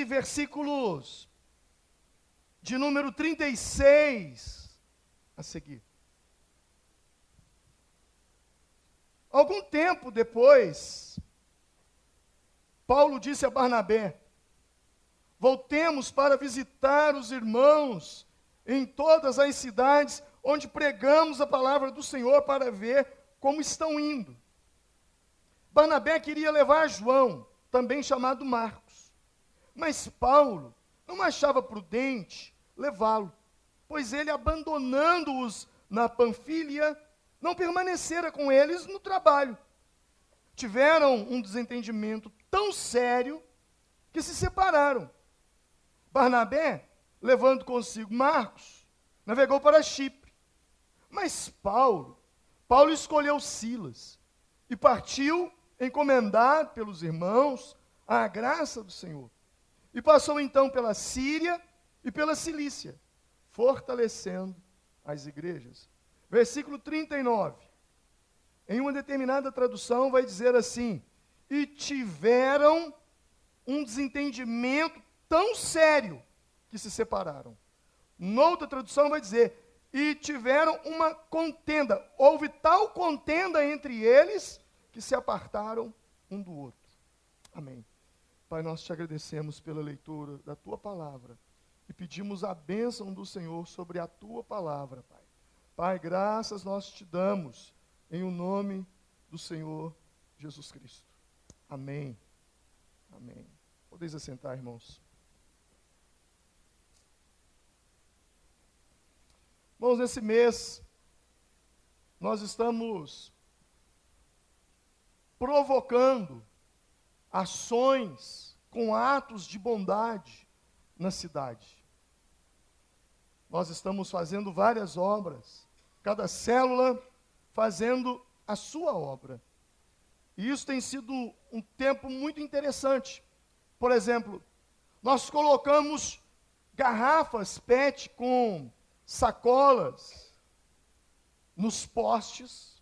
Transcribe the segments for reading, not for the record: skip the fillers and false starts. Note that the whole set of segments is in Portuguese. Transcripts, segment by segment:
11, versículos de número 36 a seguir. Algum tempo depois, Paulo disse a Barnabé: voltemos para visitar os irmãos em todas as cidades onde pregamos a palavra do Senhor, para ver como estão indo. Barnabé queria levar João, também chamado Marcos, mas Paulo não achava prudente levá-lo, pois ele, abandonando-os na Panfília, não permanecera com eles no trabalho. Tiveram um desentendimento tão sério que se separaram. Barnabé, levando consigo Marcos, navegou para Chipre. Mas Paulo escolheu Silas e partiu, encomendado pelos irmãos à graça do Senhor. E passou então pela Síria e pela Cilícia, fortalecendo as igrejas. Versículo 39. Em uma determinada tradução vai dizer assim: e tiveram um desentendimento tão sério que se separaram. Noutra tradução vai dizer: e tiveram uma contenda. Houve tal contenda entre eles que se apartaram um do outro. Amém. Pai, nós te agradecemos pela leitura da tua palavra e pedimos a bênção do Senhor sobre a tua palavra, Pai. Pai, graças nós te damos em o nome do Senhor Jesus Cristo. Amém. Amém. Podeis assentar, irmãos. Irmãos, nesse mês, nós estamos provocando ações com atos de bondade na cidade. Nós estamos fazendo várias obras, cada célula fazendo a sua obra. E isso tem sido um tempo muito interessante. Por exemplo, nós colocamos garrafas PET com sacolas nos postes,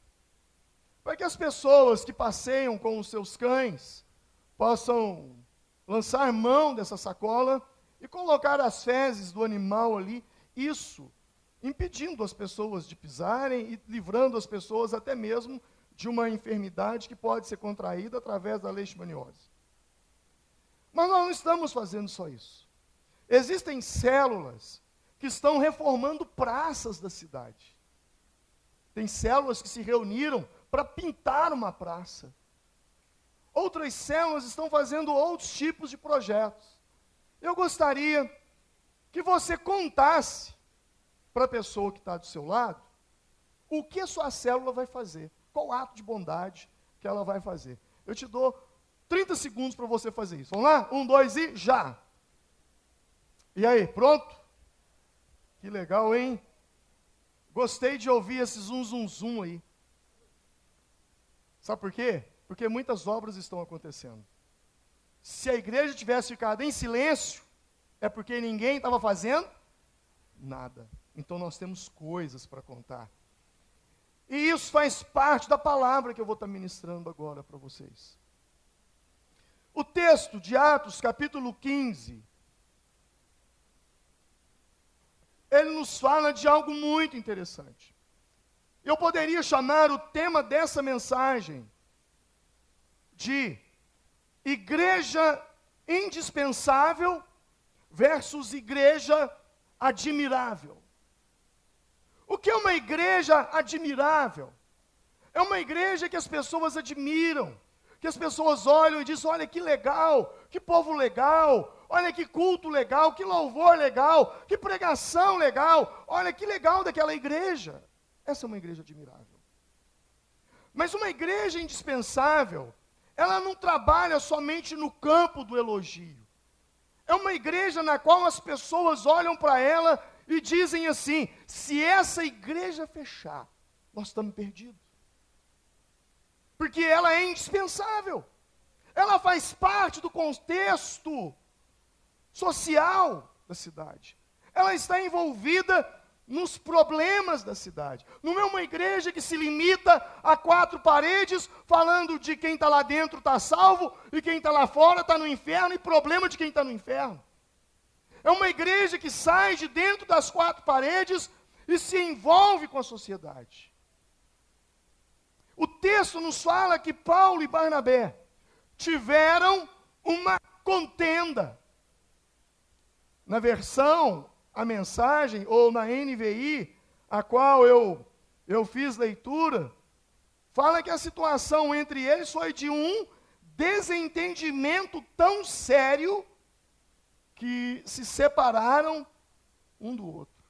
para que as pessoas que passeiam com os seus cães possam lançar mão dessa sacola e colocar as fezes do animal ali, isso impedindo as pessoas de pisarem e livrando as pessoas até mesmo de uma enfermidade que pode ser contraída através da leishmaniose. Mas nós não estamos fazendo só isso. Existem células que estão reformando praças da cidade. Tem células que se reuniram para pintar uma praça. Outras células estão fazendo outros tipos de projetos. Eu gostaria que você contasse para a pessoa que está do seu lado o que a sua célula vai fazer, qual ato de bondade que ela vai fazer. Eu te dou 30 segundos para você fazer isso. Vamos lá? 1, 2 e já! E aí, pronto? Que legal, hein? Gostei de ouvir esse zum, zum, zum aí. Sabe por quê? Porque muitas obras estão acontecendo. Se a igreja tivesse ficado em silêncio, é porque ninguém estava fazendo nada. Então nós temos coisas para contar. E isso faz parte da palavra que eu vou estar ministrando agora para vocês. O texto de Atos, capítulo 15, ele nos fala de algo muito interessante. Eu poderia chamar o tema dessa mensagem de igreja indispensável versus igreja admirável. O que é uma igreja admirável? É uma igreja que as pessoas admiram, que as pessoas olham e dizem: olha que legal, que povo legal, olha que culto legal, que louvor legal, que pregação legal, olha que legal daquela igreja. Essa é uma igreja admirável. Mas uma igreja indispensável, ela não trabalha somente no campo do elogio. É uma igreja na qual as pessoas olham para ela e dizem assim: se essa igreja fechar, nós estamos perdidos. Porque ela é indispensável. Ela faz parte do contexto social da cidade. Ela está envolvida nos problemas da cidade. Não é uma igreja que se limita a 4 paredes, falando de quem está lá dentro está salvo, e quem está lá fora está no inferno, e problema de quem está no inferno. É uma igreja que sai de dentro das 4 paredes e se envolve com a sociedade. O texto nos fala que Paulo e Barnabé tiveram uma contenda. Na versão, a mensagem, ou na NVI, a qual eu fiz leitura, fala que a situação entre eles foi de um desentendimento tão sério que se separaram um do outro.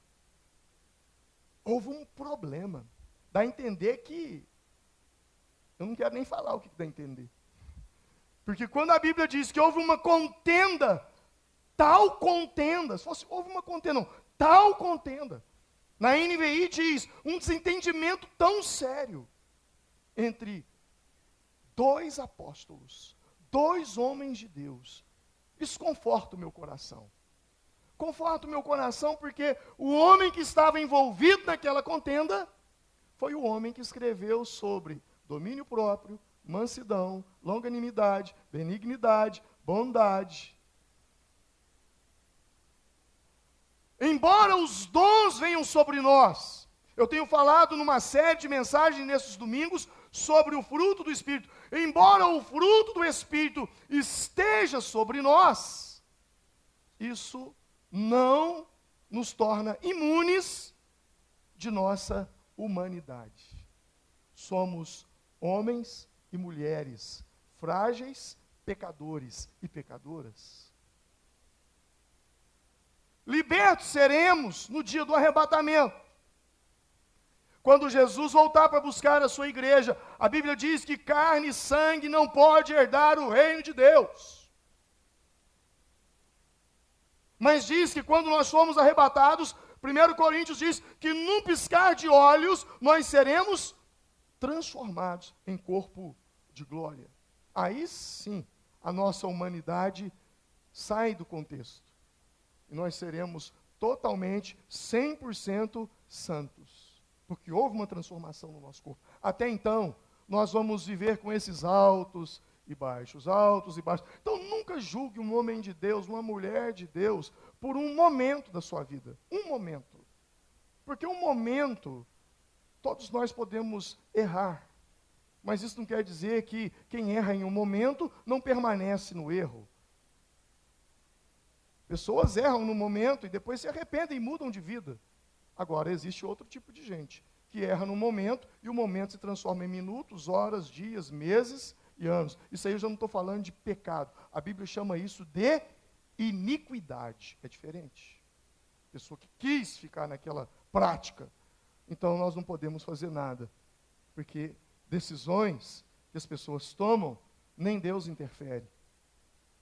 Houve um problema. Dá a entender que... Eu não quero nem falar o que dá a entender. Porque quando a Bíblia diz que houve uma contenda, tal contenda, se fosse houve uma contenda, não, tal contenda. Na NVI diz, um desentendimento tão sério entre 2 apóstolos, 2 homens de Deus. Isso conforta o meu coração. Conforta o meu coração porque o homem que estava envolvido naquela contenda foi o homem que escreveu sobre domínio próprio, mansidão, longanimidade, benignidade, bondade. Embora os dons venham sobre nós, eu tenho falado numa série de mensagens nesses domingos sobre o fruto do Espírito. Embora o fruto do Espírito esteja sobre nós, isso não nos torna imunes de nossa humanidade. Somos homens e mulheres frágeis, pecadores e pecadoras. Libertos seremos no dia do arrebatamento. Quando Jesus voltar para buscar a sua igreja, a Bíblia diz que carne e sangue não pode herdar o reino de Deus. Mas diz que quando nós formos arrebatados, 1 Coríntios diz que num piscar de olhos, nós seremos transformados em corpo de glória. Aí sim, a nossa humanidade sai do contexto. E nós seremos totalmente, 100% santos. Porque houve uma transformação no nosso corpo. Até então, nós vamos viver com esses altos e baixos, altos e baixos. Então, nunca julgue um homem de Deus, uma mulher de Deus, por um momento da sua vida. Um momento. Porque um momento, todos nós podemos errar. Mas isso não quer dizer que quem erra em um momento não permanece no erro. Pessoas erram no momento e depois se arrependem e mudam de vida. Agora, existe outro tipo de gente que erra no momento e o momento se transforma em minutos, horas, dias, meses e anos. Isso aí eu já não estou falando de pecado. A Bíblia chama isso de iniquidade. É diferente. Pessoa que quis ficar naquela prática. Então, nós não podemos fazer nada. Porque decisões que as pessoas tomam, nem Deus interfere.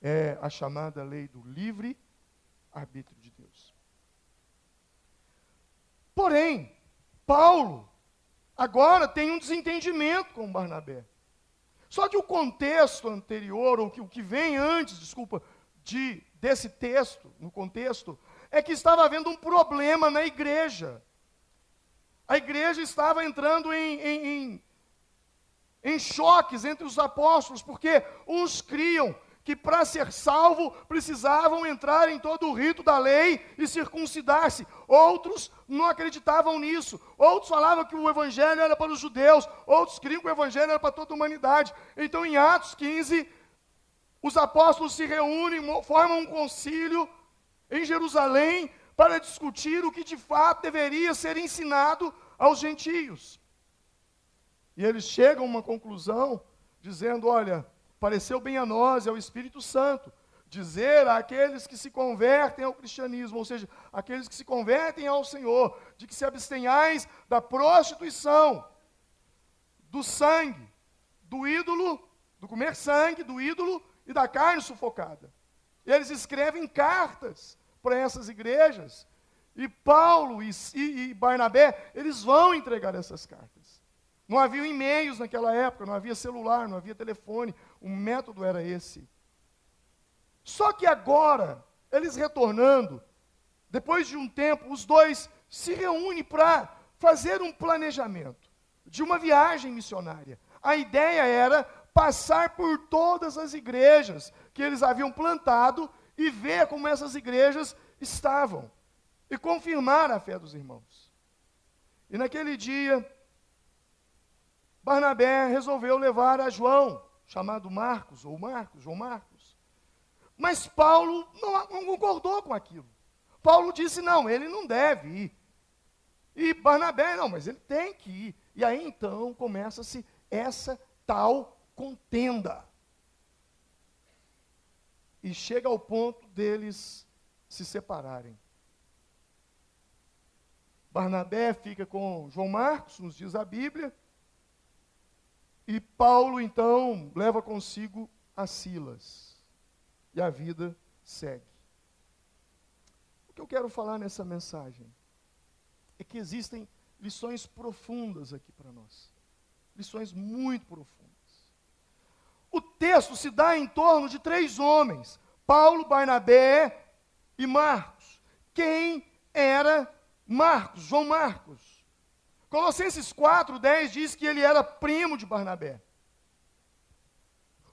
É a chamada lei do livre arbítrio de Deus. Porém, Paulo agora tem um desentendimento com Barnabé. Só que o contexto anterior, ou o que vem antes, desse texto, no contexto, é que estava havendo um problema na igreja. A igreja estava entrando em choques entre os apóstolos, porque uns criam que para ser salvo precisavam entrar em todo o rito da lei e circuncidar-se. Outros não acreditavam nisso. Outros falavam que o evangelho era para os judeus. Outros criam que o evangelho era para toda a humanidade. Então, em Atos 15, os apóstolos se reúnem, formam um concílio em Jerusalém para discutir o que de fato deveria ser ensinado aos gentios. E eles chegam a uma conclusão dizendo, olha, pareceu bem a nós e ao Espírito Santo dizer àqueles que se convertem ao cristianismo, ou seja, aqueles que se convertem ao Senhor, de que se abstenhais da prostituição, do sangue, do ídolo, do comer sangue, do ídolo e da carne sufocada. Eles escrevem cartas para essas igrejas, e Paulo e Barnabé, eles vão entregar essas cartas. Não havia e-mails naquela época, não havia celular, não havia telefone, o método era esse. Só que agora, eles retornando, depois de um tempo, os dois se reúne para fazer um planejamento de uma viagem missionária. A ideia era passar por todas as igrejas que eles haviam plantado e ver como essas igrejas estavam e confirmar a fé dos irmãos. E naquele dia, Barnabé resolveu levar a João, chamado Marcos, João Marcos. Mas Paulo não concordou com aquilo. Paulo disse, não, ele não deve ir. E Barnabé, não, mas ele tem que ir. E aí então começa-se essa tal contenda. E chega ao ponto deles se separarem. Barnabé fica com João Marcos, nos diz a Bíblia, e Paulo, então, leva consigo a Silas. E a vida segue. O que eu quero falar nessa mensagem é que existem lições profundas aqui para nós. Lições muito profundas. O texto se dá em torno de 3 homens, Paulo, Barnabé e Marcos. Quem era Marcos, João Marcos? Colossenses 4:10 diz que ele era primo de Barnabé.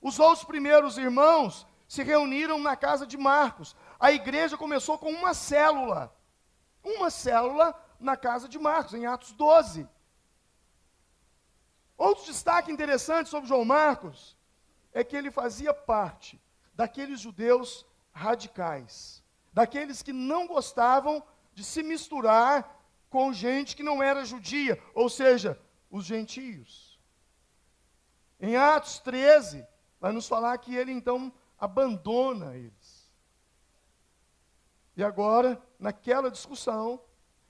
Os outros primeiros irmãos se reuniram na casa de Marcos. A igreja começou com uma célula na casa de Marcos, em Atos 12. Outro destaque interessante sobre João Marcos é que ele fazia parte daqueles judeus radicais, daqueles que não gostavam de se misturar com gente que não era judia, ou seja, os gentios. Em Atos 13, vai nos falar que ele então abandona eles. E agora, naquela discussão,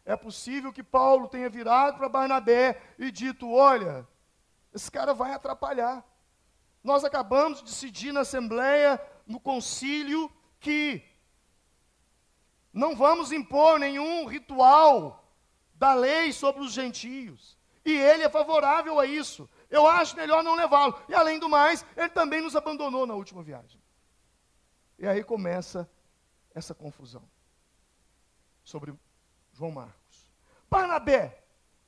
é possível que Paulo tenha virado para Barnabé e dito, olha, esse cara vai atrapalhar. Nós acabamos de decidir na assembleia, no concílio, que não vamos impor nenhum ritual da lei sobre os gentios. E ele é favorável a isso. Eu acho melhor não levá-lo. E além do mais, ele também nos abandonou na última viagem. E aí começa essa confusão sobre João Marcos. Barnabé,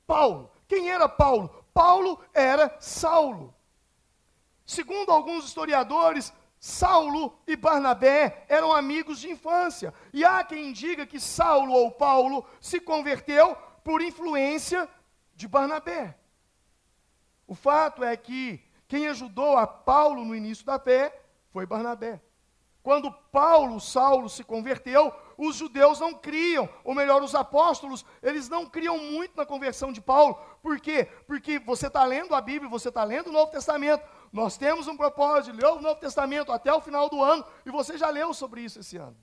Paulo. Quem era Paulo? Paulo era Saulo. Segundo alguns historiadores, Saulo e Barnabé eram amigos de infância. E há quem diga que Saulo ou Paulo se converteu por influência de Barnabé. O fato é que quem ajudou a Paulo no início da fé foi Barnabé. Quando Saulo se converteu, os judeus não criam, ou melhor, os apóstolos, eles não criam muito na conversão de Paulo. Por quê? Porque você está lendo a Bíblia, você está lendo o Novo Testamento. Nós temos um propósito de ler o Novo Testamento até o final do ano, e você já leu sobre isso esse ano.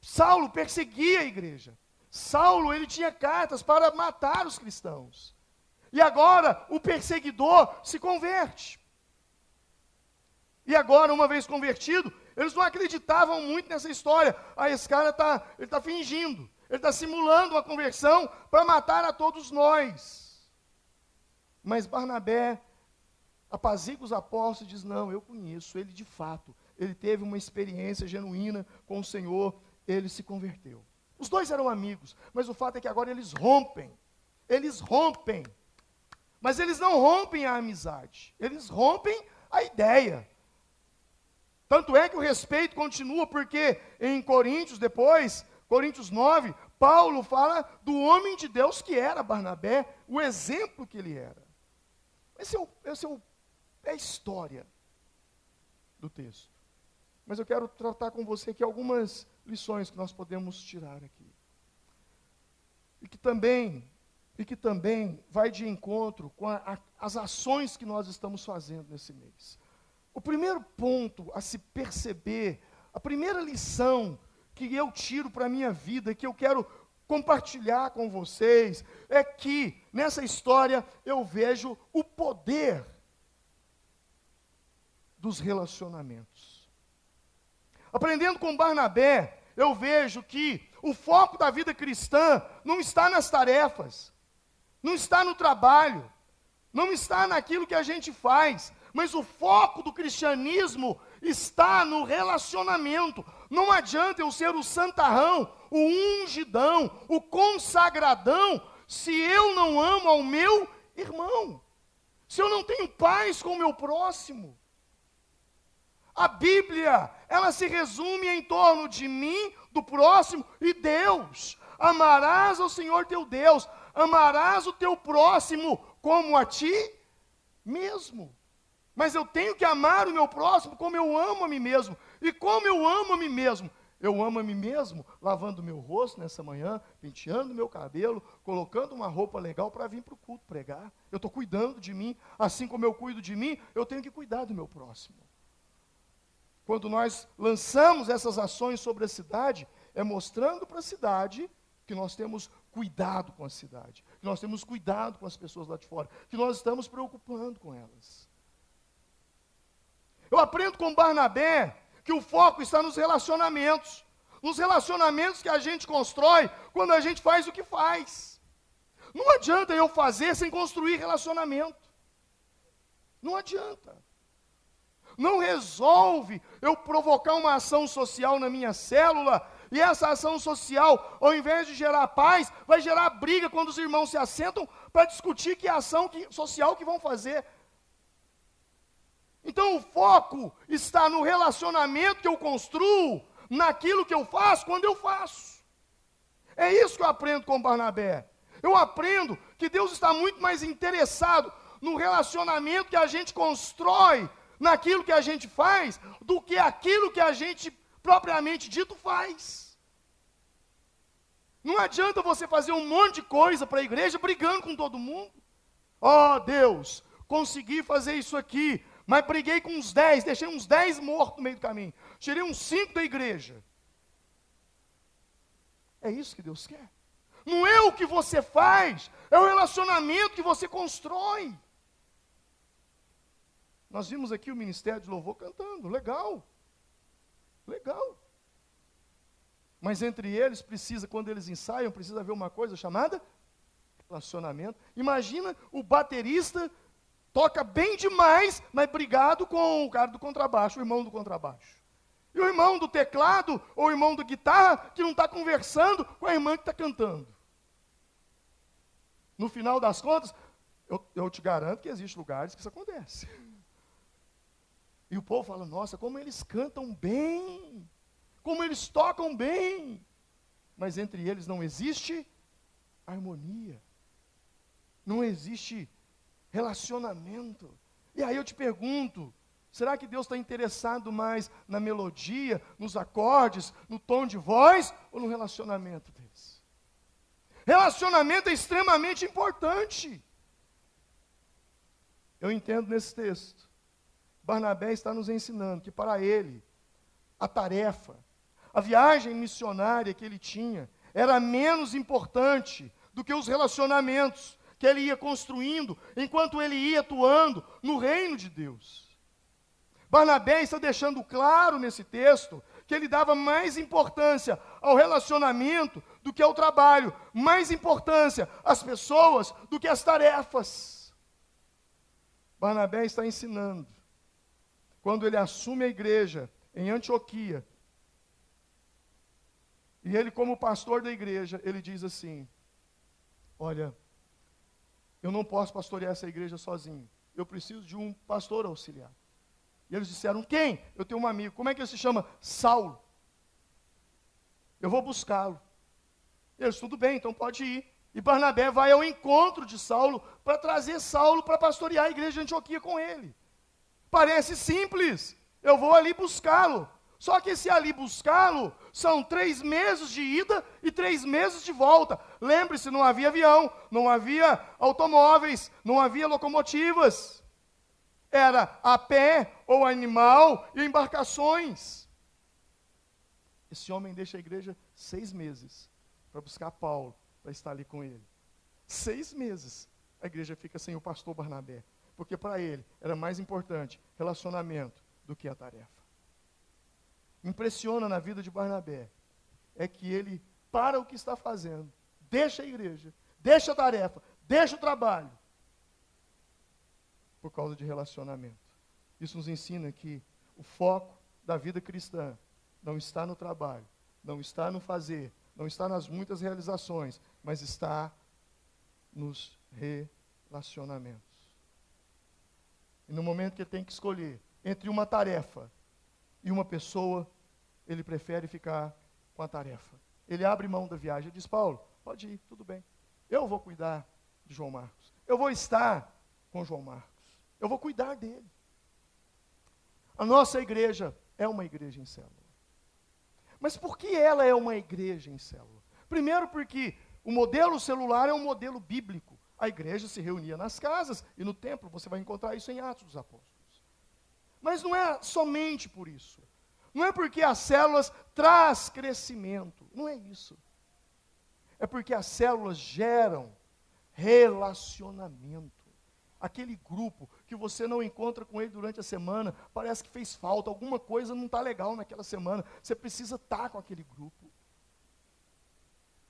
Saulo perseguia a igreja. Saulo, ele tinha cartas para matar os cristãos. E agora, o perseguidor se converte. E agora, uma vez convertido, eles não acreditavam muito nessa história. Esse cara está fingindo, ele está simulando uma conversão para matar a todos nós. Mas Barnabé apazigua os apóstolos e diz, não, eu conheço ele de fato. Ele teve uma experiência genuína com o Senhor, ele se converteu. Os dois eram amigos, mas o fato é que agora eles rompem. Mas eles não rompem a amizade, eles rompem a ideia. Tanto é que o respeito continua, porque em Coríntios, depois, Coríntios 9, Paulo fala do homem de Deus que era Barnabé, o exemplo que ele era. Essa é a história do texto. Mas eu quero tratar com você aqui algumas lições que nós podemos tirar aqui. E que também vai de encontro com as ações que nós estamos fazendo nesse mês. O primeiro ponto a se perceber, a primeira lição que eu tiro para a minha vida, que eu quero compartilhar com vocês, é que nessa história eu vejo o poder dos relacionamentos. Aprendendo com Barnabé, eu vejo que o foco da vida cristã não está nas tarefas, não está no trabalho, não está naquilo que a gente faz, Mas o foco do cristianismo está no relacionamento. Não adianta eu ser o santarrão, o ungidão, o consagradão, se eu não amo ao meu irmão. Se eu não tenho paz com o meu próximo. A Bíblia, ela se resume em torno de mim, do próximo e Deus. Amarás ao Senhor teu Deus, amarás o teu próximo como a ti mesmo. Mas eu tenho que amar o meu próximo como eu amo a mim mesmo. E como eu amo a mim mesmo? Eu amo a mim mesmo lavando meu rosto nessa manhã, penteando meu cabelo, colocando uma roupa legal para vir para o culto pregar. Eu estou cuidando de mim, assim como eu cuido de mim, eu tenho que cuidar do meu próximo. Quando nós lançamos essas ações sobre a cidade, é mostrando para a cidade que nós temos cuidado com a cidade, que nós temos cuidado com as pessoas lá de fora, que nós estamos preocupando com elas. Eu aprendo com Barnabé que o foco está nos relacionamentos que a gente constrói quando a gente faz o que faz. Não adianta eu fazer sem construir relacionamento. Não adianta. Não resolve eu provocar uma ação social na minha célula, e essa ação social, ao invés de gerar paz, vai gerar briga quando os irmãos se assentam para discutir que ação social que vão fazer. Então o foco está no relacionamento que eu construo, naquilo que eu faço, quando eu faço. É isso que eu aprendo com Barnabé. Eu aprendo que Deus está muito mais interessado no relacionamento que a gente constrói, naquilo que a gente faz, do que aquilo que a gente propriamente dito faz. Não adianta você fazer um monte de coisa para a igreja brigando com todo mundo. Oh Deus, consegui fazer isso aqui, mas briguei com uns 10, deixei uns 10 mortos no meio do caminho. Tirei uns 5 da igreja. É isso que Deus quer. Não é o que você faz, é o relacionamento que você constrói. Nós vimos aqui o Ministério de Louvor cantando, legal. Legal. Mas entre eles quando eles ensaiam, precisa haver uma coisa chamada relacionamento. Imagina o baterista toca bem demais, mas brigado com o cara do contrabaixo, o irmão do contrabaixo. E o irmão do teclado, ou o irmão da guitarra, que não está conversando com a irmã que está cantando. No final das contas, eu te garanto que existem lugares que isso acontece. E o povo fala, nossa, como eles cantam bem, como eles tocam bem. Mas entre eles não existe harmonia, não existe relacionamento. E aí eu te pergunto, será que Deus está interessado mais na melodia, nos acordes, no tom de voz, ou no relacionamento deles? Relacionamento é extremamente importante. Eu entendo nesse texto, Barnabé está nos ensinando que para ele, a tarefa, a viagem missionária que ele tinha, era menos importante do que os relacionamentos que ele ia construindo, enquanto ele ia atuando no reino de Deus. Barnabé está deixando claro nesse texto, que ele dava mais importância ao relacionamento do que ao trabalho, mais importância às pessoas do que às tarefas. Barnabé está ensinando, quando ele assume a igreja em Antioquia, e ele como pastor da igreja, ele diz assim, olha, eu não posso pastorear essa igreja sozinho, eu preciso de um pastor auxiliar. E eles disseram, quem? Eu tenho um amigo, como é que ele se chama? Saulo. Eu vou buscá-lo. Eles, tudo bem, então pode ir. E Barnabé vai ao encontro de Saulo, para trazer Saulo para pastorear a igreja de Antioquia com ele. Parece simples, eu vou ali buscá-lo. Só que esse ali buscá-lo, são 3 meses de ida e 3 meses de volta. Lembre-se, não havia avião, não havia automóveis, não havia locomotivas. Era a pé, ou animal, e embarcações. Esse homem deixa a igreja 6 meses, para buscar Paulo, para estar ali com ele. 6 meses, a igreja fica sem o pastor Barnabé. Porque para ele era mais importante relacionamento do que a tarefa. Me impressiona na vida de Barnabé é que ele para o que está fazendo, deixa a igreja, deixa a tarefa, deixa o trabalho, por causa de relacionamento. Isso nos ensina que o foco da vida cristã não está no trabalho, não está no fazer, não está nas muitas realizações, mas está nos relacionamentos. E no momento que ele tem que escolher entre uma tarefa e uma pessoa, ele prefere ficar com a tarefa. Ele abre mão da viagem. Ele diz: Paulo, pode ir, tudo bem. Eu vou cuidar de João Marcos. Eu vou estar com João Marcos. Eu vou cuidar dele. A nossa igreja é uma igreja em célula. Mas por que ela é uma igreja em célula? Primeiro porque o modelo celular é um modelo bíblico. A igreja se reunia nas casas e no templo. Você vai encontrar isso em Atos dos Apóstolos. Mas não é somente por isso. Não é porque as células traz crescimento. Não é isso. É porque as células geram relacionamento. Aquele grupo que você não encontra com ele durante a semana, parece que fez falta, alguma coisa não está legal naquela semana. Você precisa estar com aquele grupo.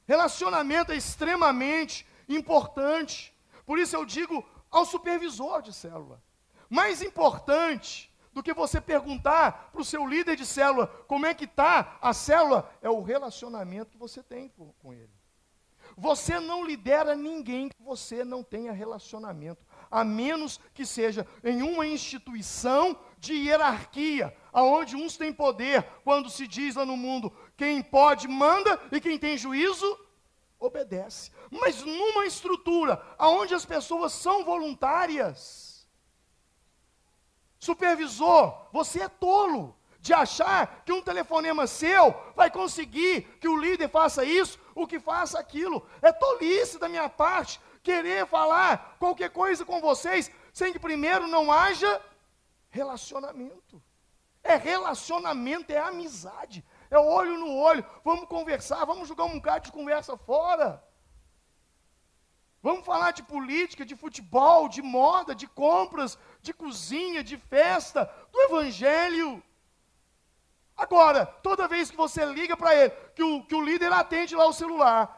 Relacionamento é extremamente importante. Por isso eu digo ao supervisor de célula. Mais importante do que você perguntar para o seu líder de célula como é que está a célula, é o relacionamento que você tem com ele. Você não lidera ninguém que você não tenha relacionamento, a menos que seja em uma instituição de hierarquia, aonde uns têm poder, quando se diz lá no mundo, quem pode manda e quem tem juízo obedece. Mas numa estrutura aonde as pessoas são voluntárias, supervisor, você é tolo de achar que um telefonema seu vai conseguir que o líder faça isso, o que faça aquilo. É tolice da minha parte querer falar qualquer coisa com vocês, sem que primeiro não haja relacionamento. É relacionamento, é amizade, é olho no olho. Vamos conversar, vamos jogar um bocado de conversa fora. Vamos falar de política, de futebol, de moda, de compras, de cozinha, de festa, do evangelho. Agora, toda vez que você liga para ele, que o líder atende lá o celular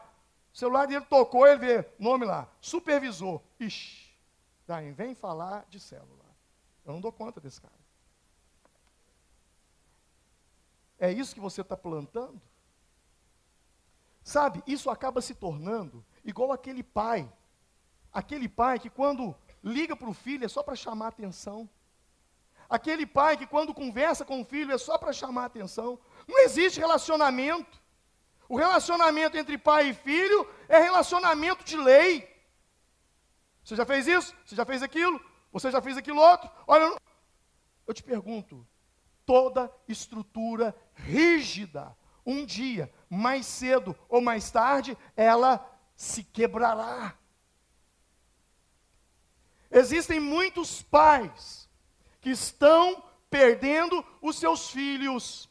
dele tocou, ele vê, nome lá, supervisor. Ixi, daí vem falar de célula. Eu não dou conta desse cara. É isso que você está plantando? Sabe, isso acaba se tornando igual aquele pai que quando liga para o filho é só para chamar atenção. Aquele pai que quando conversa com o filho é só para chamar atenção. Não existe relacionamento. O relacionamento entre pai e filho é relacionamento de lei. Você já fez isso? Você já fez aquilo? Você já fez aquilo outro? Olha, eu te pergunto, toda estrutura rígida, um dia, mais cedo ou mais tarde, ela se quebrará. Existem muitos pais que estão perdendo os seus filhos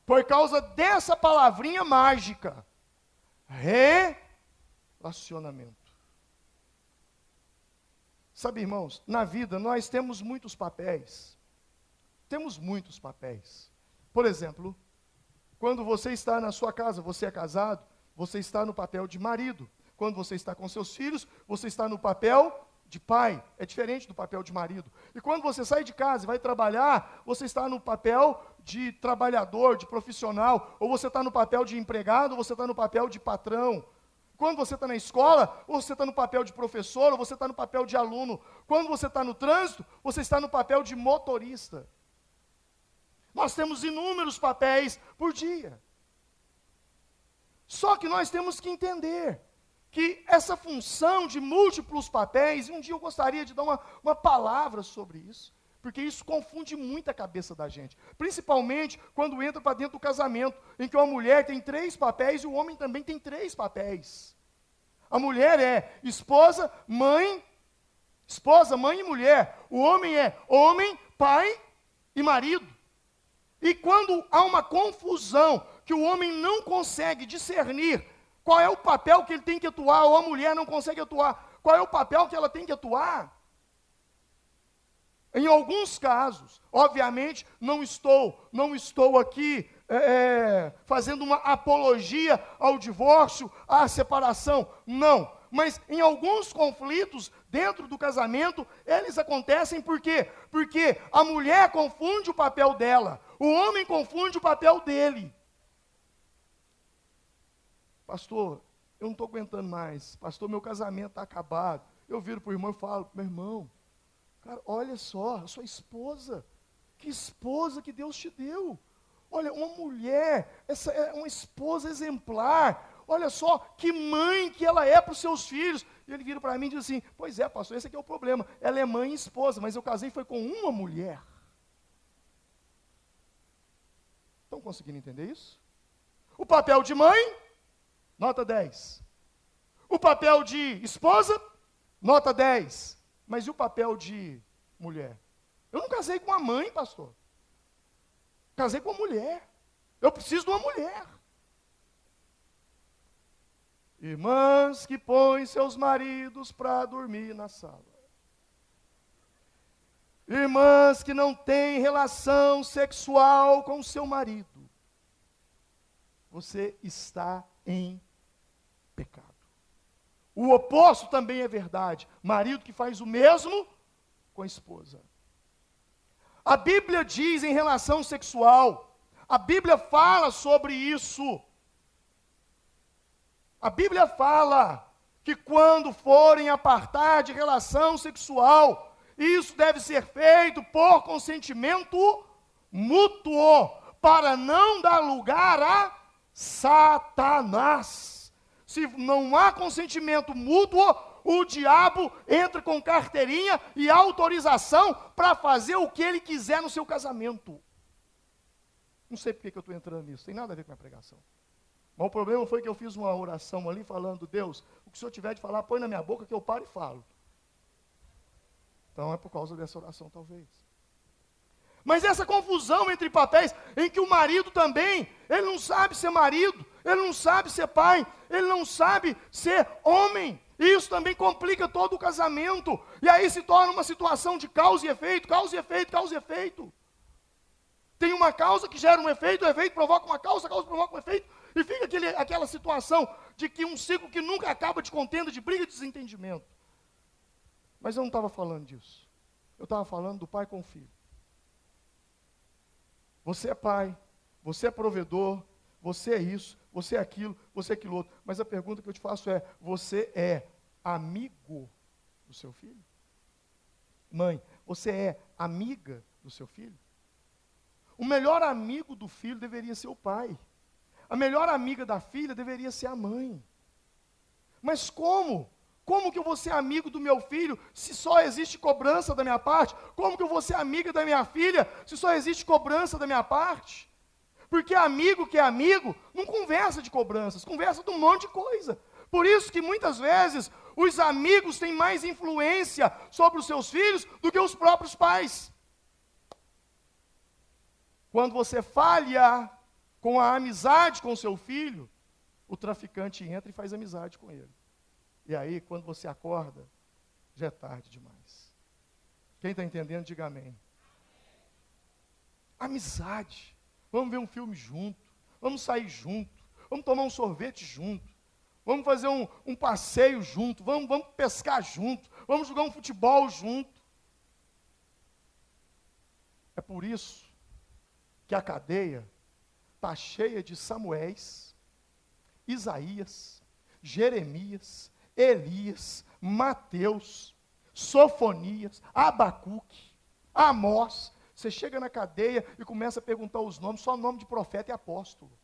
por causa dessa palavrinha mágica, relacionamento. Sabe, irmãos, na vida nós temos muitos papéis. Temos muitos papéis. Por exemplo, quando você está na sua casa, você é casado, você está no papel de marido. Quando você está com seus filhos, você está no papel de pai, é diferente do papel de marido. E quando você sai de casa e vai trabalhar, você está no papel de trabalhador, de profissional, ou você está no papel de empregado, ou você está no papel de patrão. Quando você está na escola, ou você está no papel de professor, ou você está no papel de aluno. Quando você está no trânsito, você está no papel de motorista. Nós temos inúmeros papéis por dia. Só que nós temos que entender que essa função de múltiplos papéis, um dia eu gostaria de dar uma palavra sobre isso, porque isso confunde muito a cabeça da gente, principalmente quando entra para dentro do casamento, em que uma mulher tem 3 papéis e o homem também tem 3 papéis. A mulher é esposa, mãe e mulher. O homem é homem, pai e marido. E quando há uma confusão, que o homem não consegue discernir qual é o papel que ele tem que atuar, ou a mulher não consegue atuar, qual é o papel que ela tem que atuar? Em alguns casos, obviamente, não estou aqui fazendo uma apologia ao divórcio, à separação, não. mas em alguns conflitos dentro do casamento, eles acontecem por quê? Porque a mulher confunde o papel dela, o homem confunde o papel dele. Pastor, eu não estou aguentando mais. Pastor, meu casamento está acabado. Eu viro para o irmão e falo, meu irmão, cara, olha só, a sua esposa, que esposa que Deus te deu. Olha, uma mulher, essa é uma esposa exemplar. Olha só, que mãe que ela é para os seus filhos. E ele vira para mim e diz assim, pois é, pastor, esse aqui é o problema. Ela é mãe e esposa, mas eu casei foi com uma mulher. Estão conseguindo entender isso? O papel de mãe, nota 10. O papel de esposa, nota 10. Mas e o papel de mulher? Eu não casei com uma mãe, pastor. Casei com uma mulher. Eu preciso de uma mulher. Irmãs que põem seus maridos para dormir na sala. Irmãs que não têm relação sexual com seu marido. Você está em pecado. O oposto também é verdade. Marido que faz o mesmo com a esposa. A Bíblia diz em relação sexual, a Bíblia fala sobre isso. A Bíblia fala que quando forem apartar de relação sexual, isso deve ser feito por consentimento mútuo, para não dar lugar a Satanás. Se não há consentimento mútuo, o diabo entra com carteirinha e autorização para fazer o que ele quiser no seu casamento. Não sei por que eu estou entrando nisso, tem nada a ver com a minha pregação. Mas o problema foi que eu fiz uma oração ali falando, Deus, o que o Senhor tiver de falar, põe na minha boca que eu paro e falo. Então é por causa dessa oração, talvez. Mas essa confusão entre papéis, em que o marido também, ele não sabe ser marido, ele não sabe ser pai, ele não sabe ser homem. Isso também complica todo o casamento. E aí se torna uma situação de causa e efeito, causa e efeito, causa e efeito. Tem uma causa que gera um efeito, o efeito provoca uma causa, a causa provoca um efeito. E fica aquela situação de que um ciclo que nunca acaba de contenda, de briga e desentendimento. Mas eu não estava falando disso. Eu estava falando do pai com o filho. Você é pai, você é provedor, você é isso, você é aquilo, você é aquilo outro. Mas a pergunta que eu te faço é, você é amigo do seu filho? Mãe, você é amiga do seu filho? O melhor amigo do filho deveria ser o pai. A melhor amiga da filha deveria ser a mãe. Mas como? Como que eu vou ser amigo do meu filho se só existe cobrança da minha parte? Como que eu vou ser amiga da minha filha se só existe cobrança da minha parte? Porque amigo que é amigo não conversa de cobranças, conversa de um monte de coisa. Por isso que muitas vezes os amigos têm mais influência sobre os seus filhos do que os próprios pais. Quando você falha com a amizade com o seu filho, o traficante entra e faz amizade com ele. E aí, quando você acorda, já é tarde demais. Quem está entendendo, diga amém. Amizade. Vamos ver um filme junto. Vamos sair junto. Vamos tomar um sorvete junto. Vamos fazer um passeio junto. Vamos pescar junto. Vamos jogar um futebol junto. É por isso que a cadeia está cheia de Samuéis, Isaías, Jeremias, Elias, Mateus, Sofonias, Abacuque, Amós. Você chega na cadeia e começa a perguntar os nomes, só nome de profeta e apóstolo.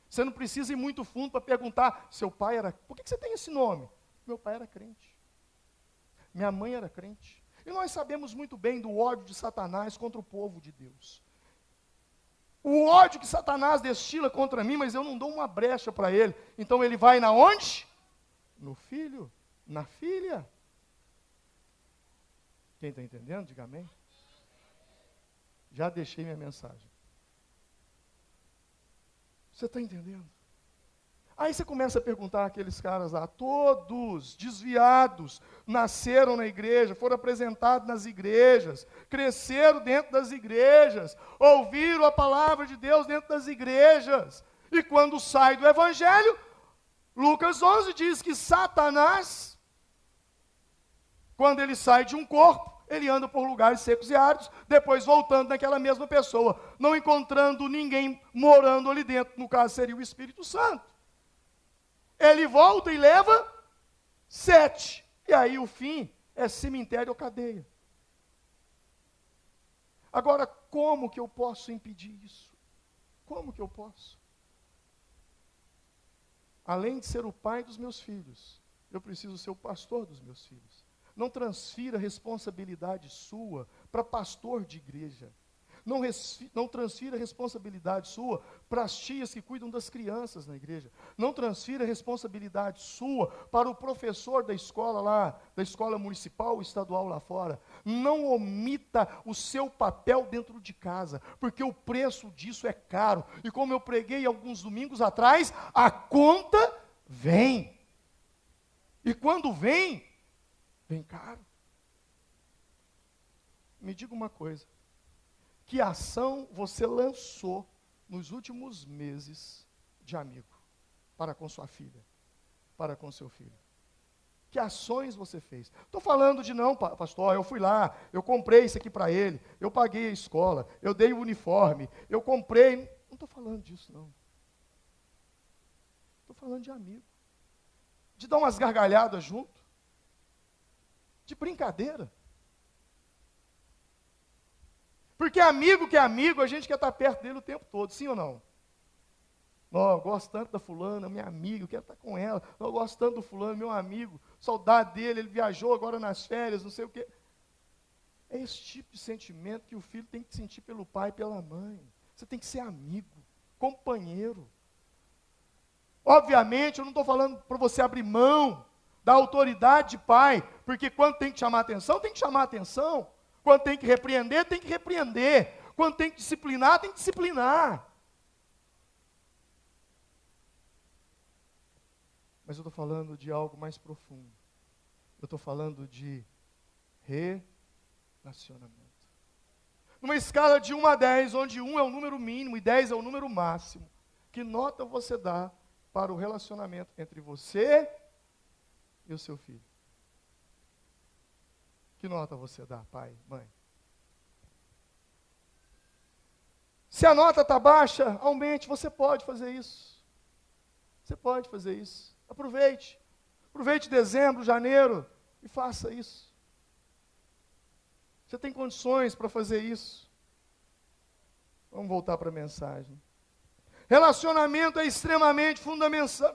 Você não precisa ir muito fundo para perguntar, seu pai era... Por que você tem esse nome? Meu pai era crente. Minha mãe era crente. E nós sabemos muito bem do ódio de Satanás contra o povo de Deus. O ódio que Satanás destila contra mim, mas eu não dou uma brecha para ele. Então ele vai na onde? No filho, na filha. Quem está entendendo, diga amém. Já deixei minha mensagem. Você está entendendo? Aí você começa a perguntar àqueles caras lá, todos desviados, nasceram na igreja, foram apresentados nas igrejas, cresceram dentro das igrejas, ouviram a palavra de Deus dentro das igrejas, e quando sai do evangelho, Lucas 11 diz que Satanás, quando ele sai de um corpo, ele anda por lugares secos e áridos, depois voltando naquela mesma pessoa, não encontrando ninguém morando ali dentro, no caso seria o Espírito Santo. Ele volta e leva 7, e aí o fim é cemitério ou cadeia. Agora, como que eu posso impedir isso? Como que eu posso? Além de ser o pai dos meus filhos, eu preciso ser o pastor dos meus filhos. Não transfira responsabilidade sua para pastor de igreja. Não transfira responsabilidade sua para as tias que cuidam das crianças na igreja. Não transfira responsabilidade sua para o professor da escola lá, da escola municipal ou estadual lá fora. Não omita o seu papel dentro de casa, porque o preço disso é caro. E como eu preguei alguns domingos atrás, a conta vem. E quando vem caro. Me diga uma coisa. Que ação você lançou nos últimos meses de amigo para com sua filha, para com seu filho? Que ações você fez? Estou falando de não, pastor, eu fui lá, eu comprei isso aqui para ele, eu paguei a escola, eu dei o uniforme, eu comprei. Não estou falando disso, não. Estou falando de amigo. De dar umas gargalhadas junto. De brincadeira. Porque amigo que é amigo, a gente quer estar perto dele o tempo todo, sim ou não? Não, eu gosto tanto da fulana, minha amiga, eu quero estar com ela. Não, eu gosto tanto do fulano, meu amigo, saudade dele, ele viajou agora nas férias, não sei o quê. É esse tipo de sentimento que o filho tem que sentir pelo pai e pela mãe. Você tem que ser amigo, companheiro. Obviamente, eu não estou falando para você abrir mão da autoridade de pai, porque quando tem que chamar atenção, tem que chamar atenção. Quando tem que repreender, tem que repreender. Quando tem que disciplinar, tem que disciplinar. Mas eu estou falando de algo mais profundo. Eu estou falando de relacionamento. Numa escala de 1 a 10, onde 1 é o número mínimo e 10 é o número máximo, que nota você dá para o relacionamento entre você e o seu filho? Que nota você dá, pai, mãe? Se a nota está baixa, aumente, você pode fazer isso. Você pode fazer isso. Aproveite. Aproveite dezembro, janeiro e faça isso. Você tem condições para fazer isso. Vamos voltar para a mensagem. Relacionamento é extremamente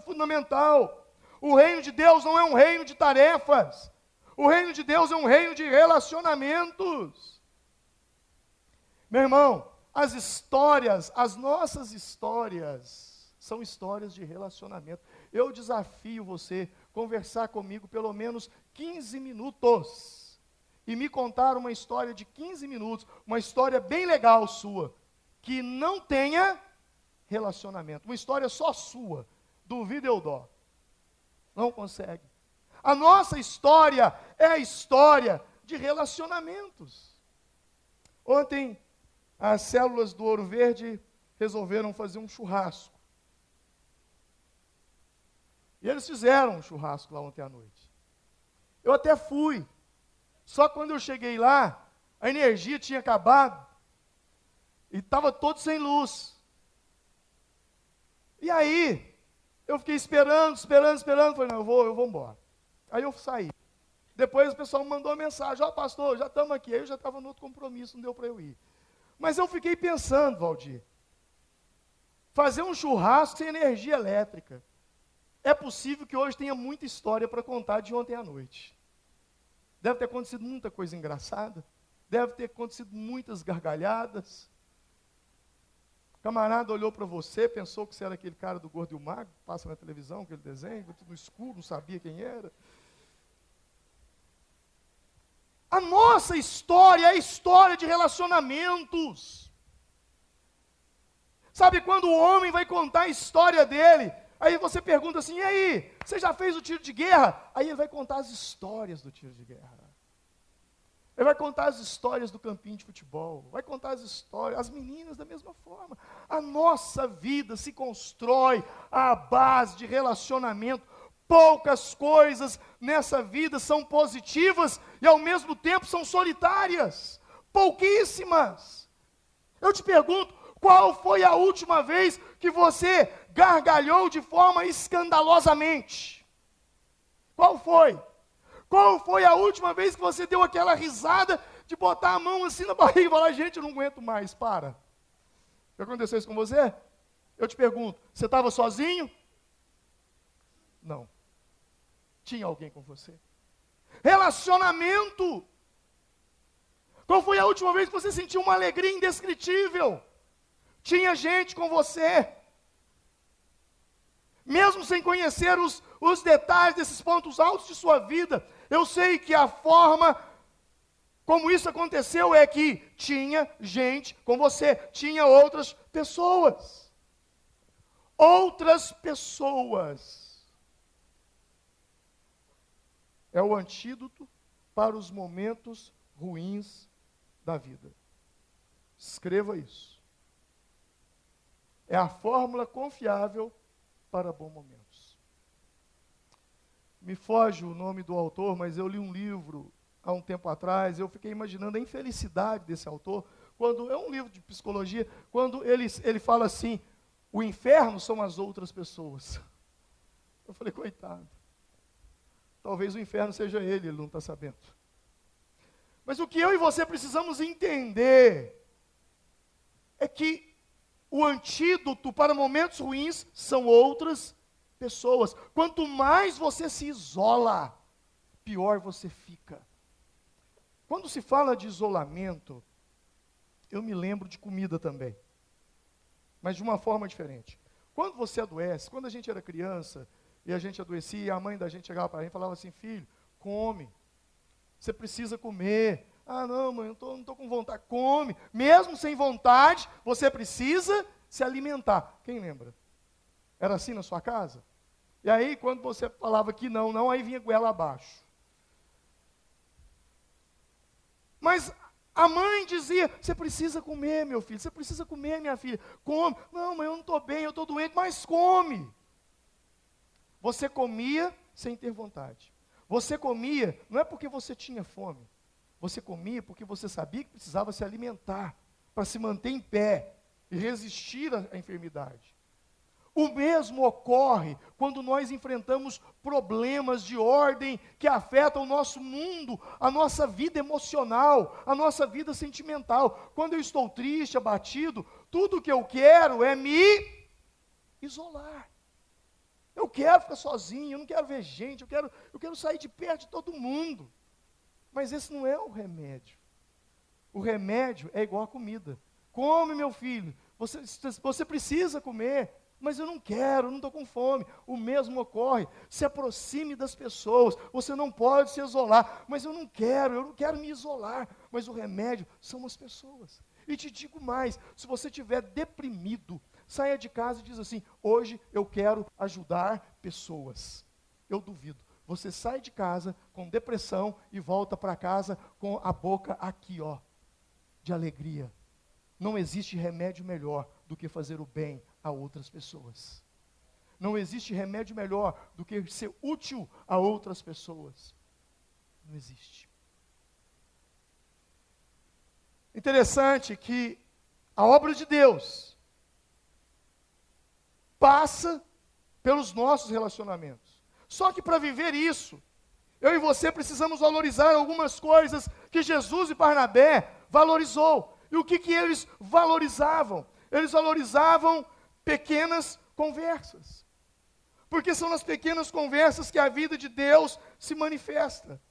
fundamental. O reino de Deus não é um reino de tarefas. O reino de Deus é um reino de relacionamentos. Meu irmão, as nossas histórias, são histórias de relacionamento. Eu desafio você a conversar comigo pelo menos 15 minutos. E me contar uma história de 15 minutos, uma história bem legal sua, que não tenha relacionamento. Uma história só sua. Duvido eu dó. Não consegue. A nossa história é a história de relacionamentos. Ontem, as células do Ouro Verde resolveram fazer um churrasco. E eles fizeram um churrasco lá ontem à noite. Eu até fui. Só quando eu cheguei lá, a energia tinha acabado. E estava todo sem luz. E aí, eu fiquei esperando. Falei, não, eu vou embora. Aí eu saí. Depois o pessoal me mandou uma mensagem, pastor, já estamos aqui. Aí eu já estava no outro compromisso, não deu para eu ir. Mas eu fiquei pensando, Valdir, fazer um churrasco sem energia elétrica. É possível que hoje tenha muita história para contar de ontem à noite. Deve ter acontecido muita coisa engraçada. Deve ter acontecido muitas gargalhadas. O camarada olhou para você, pensou que você era aquele cara do Gordo e o Magro, que passa na televisão, aquele desenho, tudo no escuro, não sabia quem era. A nossa história é a história de relacionamentos. Sabe quando o homem vai contar a história dele, aí você pergunta assim, e aí, você já fez o tiro de guerra? Aí ele vai contar as histórias do tiro de guerra. Ele vai contar as histórias do campinho de futebol, vai contar as histórias, as meninas da mesma forma. A nossa vida se constrói à base de relacionamento. Poucas coisas nessa vida são positivas e ao mesmo tempo são solitárias. Pouquíssimas. Eu te pergunto, qual foi a última vez que você gargalhou de forma escandalosamente? Qual foi? Qual foi a última vez que você deu aquela risada de botar a mão assim na barriga e falar, gente, eu não aguento mais, para. Já aconteceu isso com você? Eu te pergunto, você estava sozinho? Não. Tinha alguém com você. Relacionamento. Qual foi a última vez que você sentiu uma alegria indescritível? Tinha gente com você. Mesmo sem conhecer os detalhes desses pontos altos de sua vida, eu sei que a forma como isso aconteceu é que tinha gente com você, tinha outras pessoas. Outras pessoas. É o antídoto para os momentos ruins da vida. Escreva isso. É a fórmula confiável para bons momentos. Me foge o nome do autor, mas eu li um livro há um tempo atrás, eu fiquei imaginando a infelicidade desse autor, quando é um livro de psicologia, quando ele fala assim, o inferno são as outras pessoas. Eu falei, coitado. Talvez o inferno seja ele não está sabendo. Mas o que eu e você precisamos entender é que o antídoto para momentos ruins são outras pessoas. Quanto mais você se isola, pior você fica. Quando se fala de isolamento, eu me lembro de comida também, mas de uma forma diferente. Quando você adoece, quando a gente era criança e a gente adoecia, a mãe da gente chegava para a gente e falava assim, filho, come, você precisa comer. Ah, não, mãe, eu não estou com vontade. Come. Mesmo sem vontade, você precisa se alimentar. Quem lembra? Era assim na sua casa? E aí, quando você falava que não, aí vinha goela abaixo. Mas a mãe dizia, você precisa comer, meu filho, você precisa comer, minha filha. Come. Não, mãe, eu não estou bem, eu estou doente, mas come. Você comia sem ter vontade. Você comia, não é porque você tinha fome. Você comia porque você sabia que precisava se alimentar, para se manter em pé e resistir à enfermidade. O mesmo ocorre quando nós enfrentamos problemas de ordem que afetam o nosso mundo, a nossa vida emocional, a nossa vida sentimental. Quando eu estou triste, abatido, tudo que eu quero é me isolar. Eu quero ficar sozinho, eu não quero ver gente, eu quero sair de perto de todo mundo. Mas esse não é o remédio. O remédio é igual a comida. Come, meu filho, você precisa comer, mas eu não quero, eu não estou com fome. O mesmo ocorre, se aproxime das pessoas, você não pode se isolar, mas eu não quero me isolar. Mas o remédio são as pessoas. E te digo mais, se você estiver deprimido, saia de casa e diz assim, hoje eu quero ajudar pessoas. Eu duvido. Você sai de casa com depressão e volta para casa com a boca aqui, ó, de alegria. Não existe remédio melhor do que fazer o bem a outras pessoas. Não existe remédio melhor do que ser útil a outras pessoas. Não existe. Interessante que a obra de Deus passa pelos nossos relacionamentos. Só que para viver isso, eu e você precisamos valorizar algumas coisas que Jesus e Barnabé valorizou. E o que eles valorizavam? Eles valorizavam pequenas conversas. Porque são nas pequenas conversas que a vida de Deus se manifesta.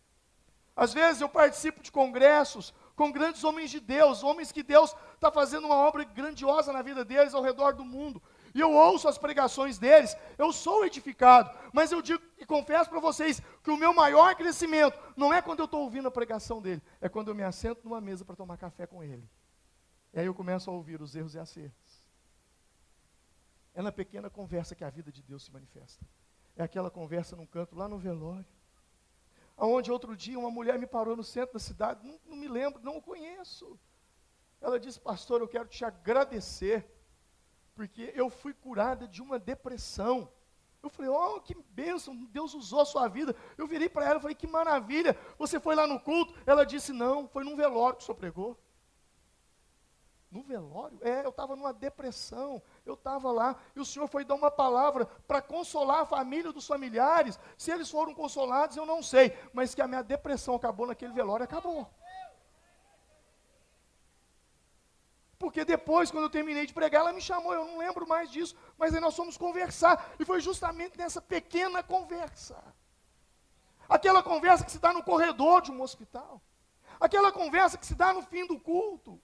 Às vezes eu participo de congressos com grandes homens de Deus, homens que Deus está fazendo uma obra grandiosa na vida deles ao redor do mundo. E eu ouço as pregações deles, eu sou edificado, mas eu digo e confesso para vocês que o meu maior crescimento não é quando eu estou ouvindo a pregação dele, é quando eu me assento numa mesa para tomar café com ele. E aí eu começo a ouvir os erros e acertos. É na pequena conversa que a vida de Deus se manifesta. É aquela conversa num canto lá no velório. Aonde outro dia uma mulher me parou no centro da cidade, não me lembro, não o conheço. Ela disse, pastor, eu quero te agradecer, porque eu fui curada de uma depressão. Eu falei, oh, que bênção, Deus usou a sua vida. Eu virei para ela e falei, que maravilha, você foi lá no culto? Ela disse, não, foi num velório que o senhor pregou. No velório? Eu estava numa depressão, eu estava lá, e o Senhor foi dar uma palavra para consolar a família dos familiares. Se eles foram consolados, eu não sei, mas que a minha depressão acabou naquele velório, acabou. Porque depois, quando eu terminei de pregar, ela me chamou, eu não lembro mais disso, mas aí nós fomos conversar, e foi justamente nessa pequena conversa. Aquela conversa que se dá no corredor de um hospital, aquela conversa que se dá no fim do culto.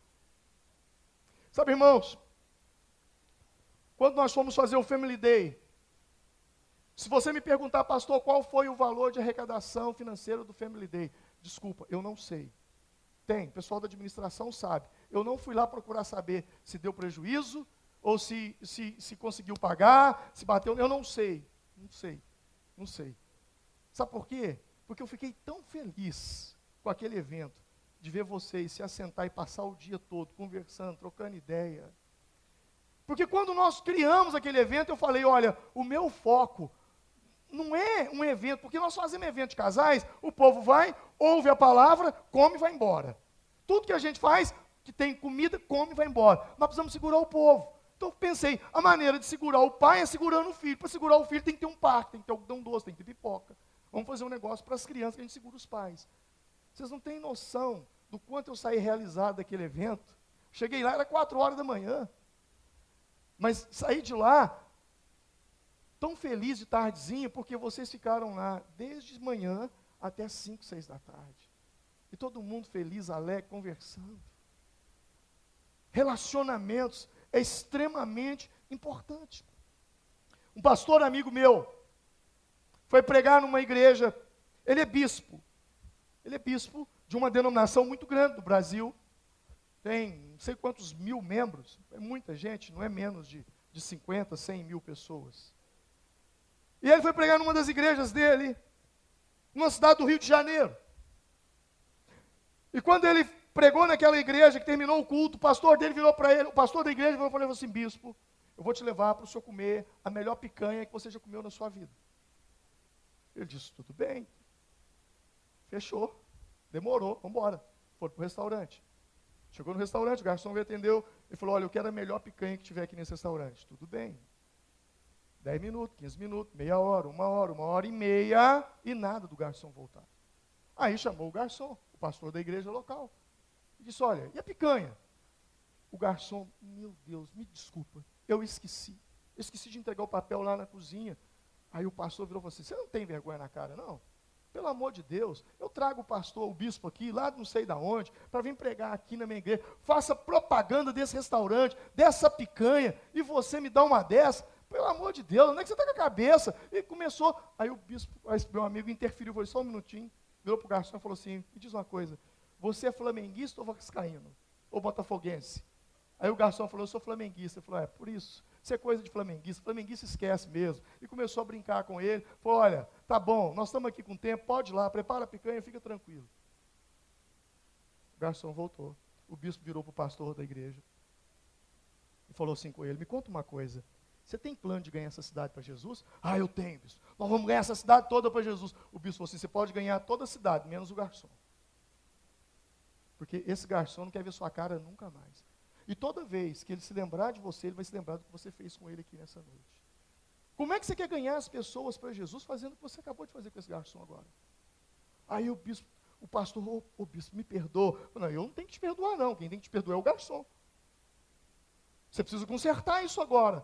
Sabe, irmãos, quando nós fomos fazer o Family Day, se você me perguntar, pastor, qual foi o valor de arrecadação financeira do Family Day? Desculpa, eu não sei. Tem, o pessoal da administração sabe. Eu não fui lá procurar saber se deu prejuízo, ou se conseguiu pagar, se bateu, eu não sei. Não sei. Sabe por quê? Porque eu fiquei tão feliz com aquele evento, de ver vocês se assentar e passar o dia todo conversando, trocando ideia. Porque quando nós criamos aquele evento, eu falei, olha, o meu foco não é um evento, porque nós fazemos evento de casais, o povo vai, ouve a palavra, come e vai embora. Tudo que a gente faz, que tem comida, come e vai embora. Nós precisamos segurar o povo. Então eu pensei, a maneira de segurar o pai é segurando o filho. Para segurar o filho tem que ter um parque, tem que ter algodão doce, tem que ter pipoca. Vamos fazer um negócio para as crianças que a gente segura os pais. Vocês não têm noção do quanto eu saí realizado daquele evento. Cheguei lá, era 4 horas da manhã. Mas saí de lá tão feliz de tardezinha, porque vocês ficaram lá desde manhã até 5, 6 da tarde. E todo mundo feliz, alegre, conversando. Relacionamentos é extremamente importante. Um pastor amigo meu foi pregar numa igreja, ele é bispo de uma denominação muito grande do Brasil, tem não sei quantos mil membros, é muita gente, não é menos de 50, 100 mil pessoas. E ele foi pregar numa das igrejas dele, numa cidade do Rio de Janeiro. E quando ele pregou naquela igreja, que terminou o culto, o pastor dele virou para ele, o pastor da igreja virou para ele e falou assim, bispo, eu vou te levar para o senhor comer a melhor picanha que você já comeu na sua vida. Ele disse, tudo bem. Fechou. Demorou, vamos embora. Foram para o restaurante. Chegou no restaurante, o garçom veio atendeu, ele falou, olha, eu quero a melhor picanha que tiver aqui nesse restaurante. Tudo bem. 10 minutos, 15 minutos, meia hora, 1h30, e nada do garçom voltar. Aí chamou o garçom, o pastor da igreja local, e disse, olha, e a picanha? O garçom, meu Deus, me desculpa, eu esqueci de entregar o papel lá na cozinha. Aí o pastor virou e falou assim, você não tem vergonha na cara, não? Pelo amor de Deus, eu trago o pastor, o bispo aqui, lá não sei de onde, para vir pregar aqui na minha igreja, faça propaganda desse restaurante, dessa picanha, e você me dá uma dessa, pelo amor de Deus, onde é que você está com a cabeça? E começou, aí o bispo, esse meu amigo interferiu, falou, só um minutinho, virou para o garçom e falou assim, me diz uma coisa, você é flamenguista ou vascaíno? Ou botafoguense? Aí o garçom falou, eu sou flamenguista. Ele falou, por isso, isso é coisa de flamenguista esquece mesmo. E começou a brincar com ele, falou, olha, tá bom, nós estamos aqui com tempo, pode ir lá, prepara a picanha, fica tranquilo. O garçom voltou, o bispo virou para o pastor da igreja e falou assim com ele, me conta uma coisa, você tem plano de ganhar essa cidade para Jesus? Ah, eu tenho, bispo, nós vamos ganhar essa cidade toda para Jesus. O bispo falou assim, você pode ganhar toda a cidade, menos o garçom. Porque esse garçom não quer ver sua cara nunca mais. E toda vez que ele se lembrar de você, ele vai se lembrar do que você fez com ele aqui nessa noite. Como é que você quer ganhar as pessoas para Jesus fazendo o que você acabou de fazer com esse garçom agora? Aí o bispo, o pastor, ô bispo, me perdoa. Não, eu não tenho que te perdoar não, quem tem que te perdoar é o garçom. Você precisa consertar isso agora.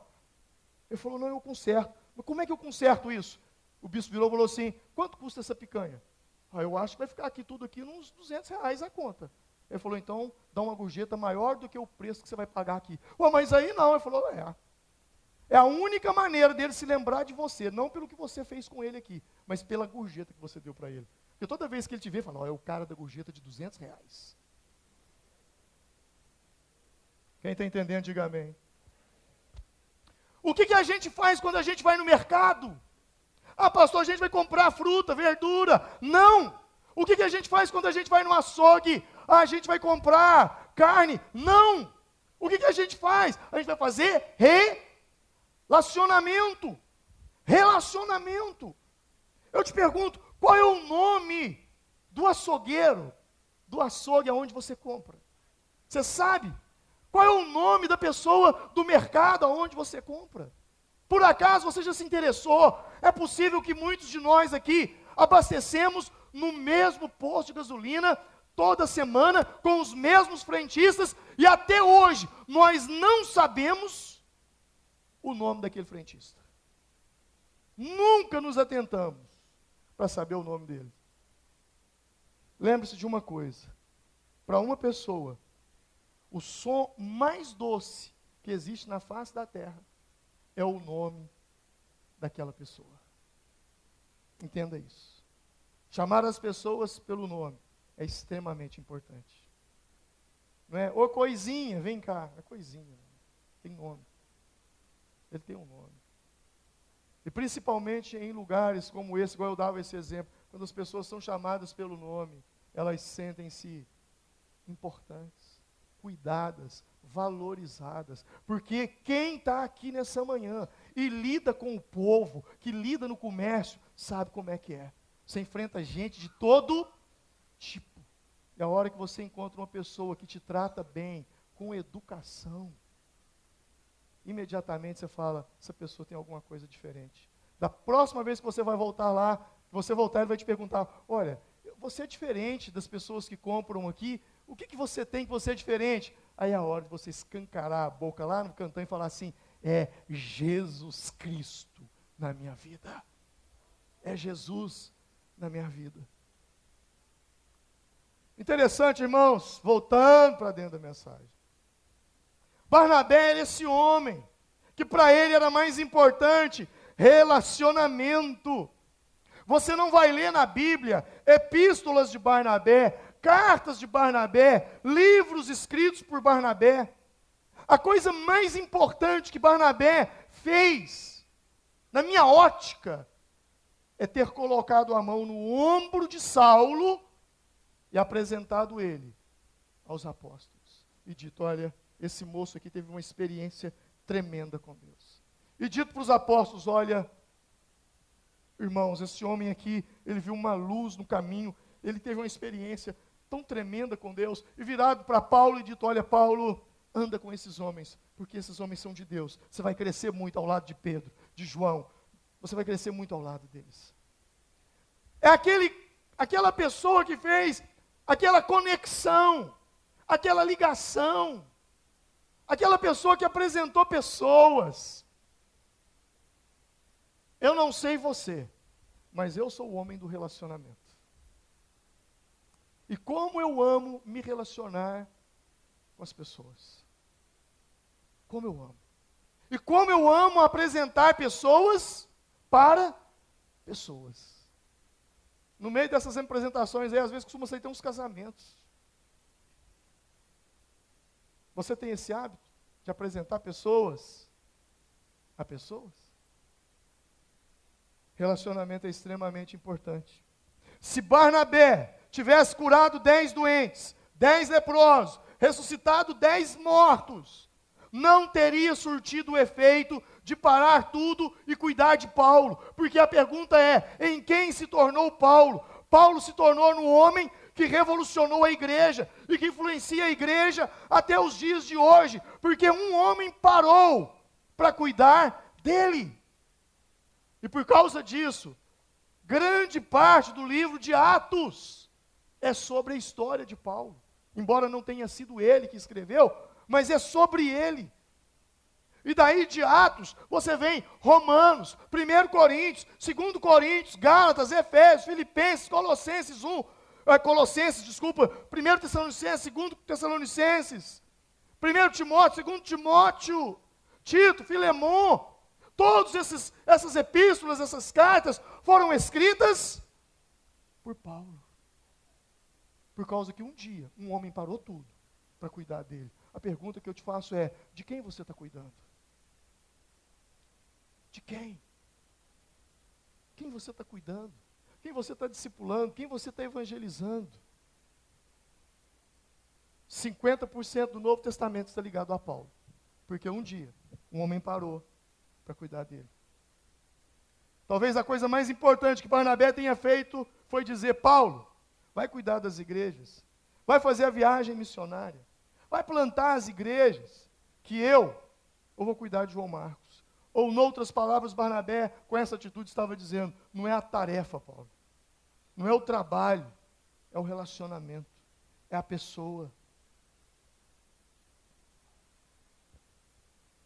Ele falou, não, eu conserto. Mas como é que eu conserto isso? O bispo virou e falou assim, quanto custa essa picanha? Ah, eu acho que vai ficar aqui tudo aqui uns R$200 a conta. Ele falou, então, dá uma gorjeta maior do que o preço que você vai pagar aqui. Ué, mas aí não. Ele falou, é a única maneira dele se lembrar de você, não pelo que você fez com ele aqui, mas pela gorjeta que você deu para ele. Porque toda vez que ele te vê, fala, é o cara da gorjeta de R$200. Quem está entendendo, diga amém. O que a gente faz quando a gente vai no mercado? Ah, pastor, a gente vai comprar fruta, verdura. Não! O que a gente faz quando a gente vai no açougue? A gente vai comprar carne? Não! O que a gente faz? A gente vai fazer relacionamento. Relacionamento. Eu te pergunto, qual é o nome do açougueiro, do açougue aonde você compra? Você sabe? Qual é o nome da pessoa do mercado aonde você compra? Por acaso você já se interessou? É possível que muitos de nós aqui abastecemos no mesmo posto de gasolina toda semana com os mesmos frentistas e até hoje nós não sabemos o nome daquele frentista. Nunca nos atentamos para saber o nome dele. Lembre-se de uma coisa: para uma pessoa, o som mais doce que existe na face da terra é o nome daquela pessoa. Entenda isso. Chamar as pessoas pelo nome é extremamente importante. Não é? Ô coisinha, vem cá. É coisinha. Tem nome. Ele tem um nome. E principalmente em lugares como esse, igual eu dava esse exemplo, quando as pessoas são chamadas pelo nome, elas sentem-se importantes, cuidadas, valorizadas. Porque quem está aqui nessa manhã e lida com o povo, que lida no comércio, sabe como é que é. Você enfrenta gente de todo tipo. E a hora que você encontra uma pessoa que te trata bem, com educação, imediatamente você fala, essa pessoa tem alguma coisa diferente. Da próxima vez que você vai voltar lá, você voltar, ele vai te perguntar, olha, você é diferente das pessoas que compram aqui, o que você tem que você é diferente? Aí é a hora de você escancarar a boca lá no cantão e falar assim, é Jesus Cristo na minha vida. É Jesus na minha vida. Interessante, irmãos, voltando para dentro da mensagem. Barnabé era esse homem, que para ele era mais importante relacionamento. Você não vai ler na Bíblia epístolas de Barnabé, cartas de Barnabé, livros escritos por Barnabé. A coisa mais importante que Barnabé fez, na minha ótica, é ter colocado a mão no ombro de Saulo e apresentado ele aos apóstolos. E dito, olha, esse moço aqui teve uma experiência tremenda com Deus. E dito para os apóstolos, olha, irmãos, esse homem aqui, ele viu uma luz no caminho, ele teve uma experiência tão tremenda com Deus, e virado para Paulo e dito, olha Paulo, anda com esses homens, porque esses homens são de Deus, você vai crescer muito ao lado de Pedro, de João, você vai crescer muito ao lado deles. É aquela pessoa que fez aquela conexão, aquela ligação, aquela pessoa que apresentou pessoas. Eu não sei você, mas eu sou o homem do relacionamento. E como eu amo me relacionar com as pessoas. Como eu amo. E como eu amo apresentar pessoas para pessoas. No meio dessas apresentações aí, às vezes costuma sair até uns casamentos. Você tem esse hábito de apresentar pessoas a pessoas? Relacionamento é extremamente importante. Se Barnabé tivesse curado 10 doentes, 10 leprosos, ressuscitado 10 mortos, não teria surtido o efeito de parar tudo e cuidar de Paulo. Porque a pergunta é, em quem se tornou Paulo? Paulo se tornou no homem que revolucionou a igreja e que influencia a igreja até os dias de hoje. Porque um homem parou para cuidar dele. E por causa disso, grande parte do livro de Atos é sobre a história de Paulo. Embora não tenha sido ele que escreveu, mas é sobre ele. E daí de Atos, você vem Romanos, 1 Coríntios, 2 Coríntios, Gálatas, Efésios, Filipenses, Colossenses 1 Tessalonicenses, 2 Tessalonicenses, 1 Timóteo, 2 Timóteo, Tito, Filemon. Todas essas epístolas, essas cartas, foram escritas por Paulo. Por causa que um dia, um homem parou tudo para cuidar dele. A pergunta que eu te faço é, de quem você está cuidando? De quem? Quem você está cuidando? quem você está discipulando, quem você está evangelizando. 50% do Novo Testamento está ligado a Paulo. Porque um dia, um homem parou para cuidar dele. Talvez a coisa mais importante que Barnabé tenha feito foi dizer: Paulo, vai cuidar das igrejas, vai fazer a viagem missionária, vai plantar as igrejas, que eu vou cuidar de João Marcos. Ou, em outras palavras, Barnabé, com essa atitude, estava dizendo: não é a tarefa, Paulo, não é o trabalho, é o relacionamento, é a pessoa.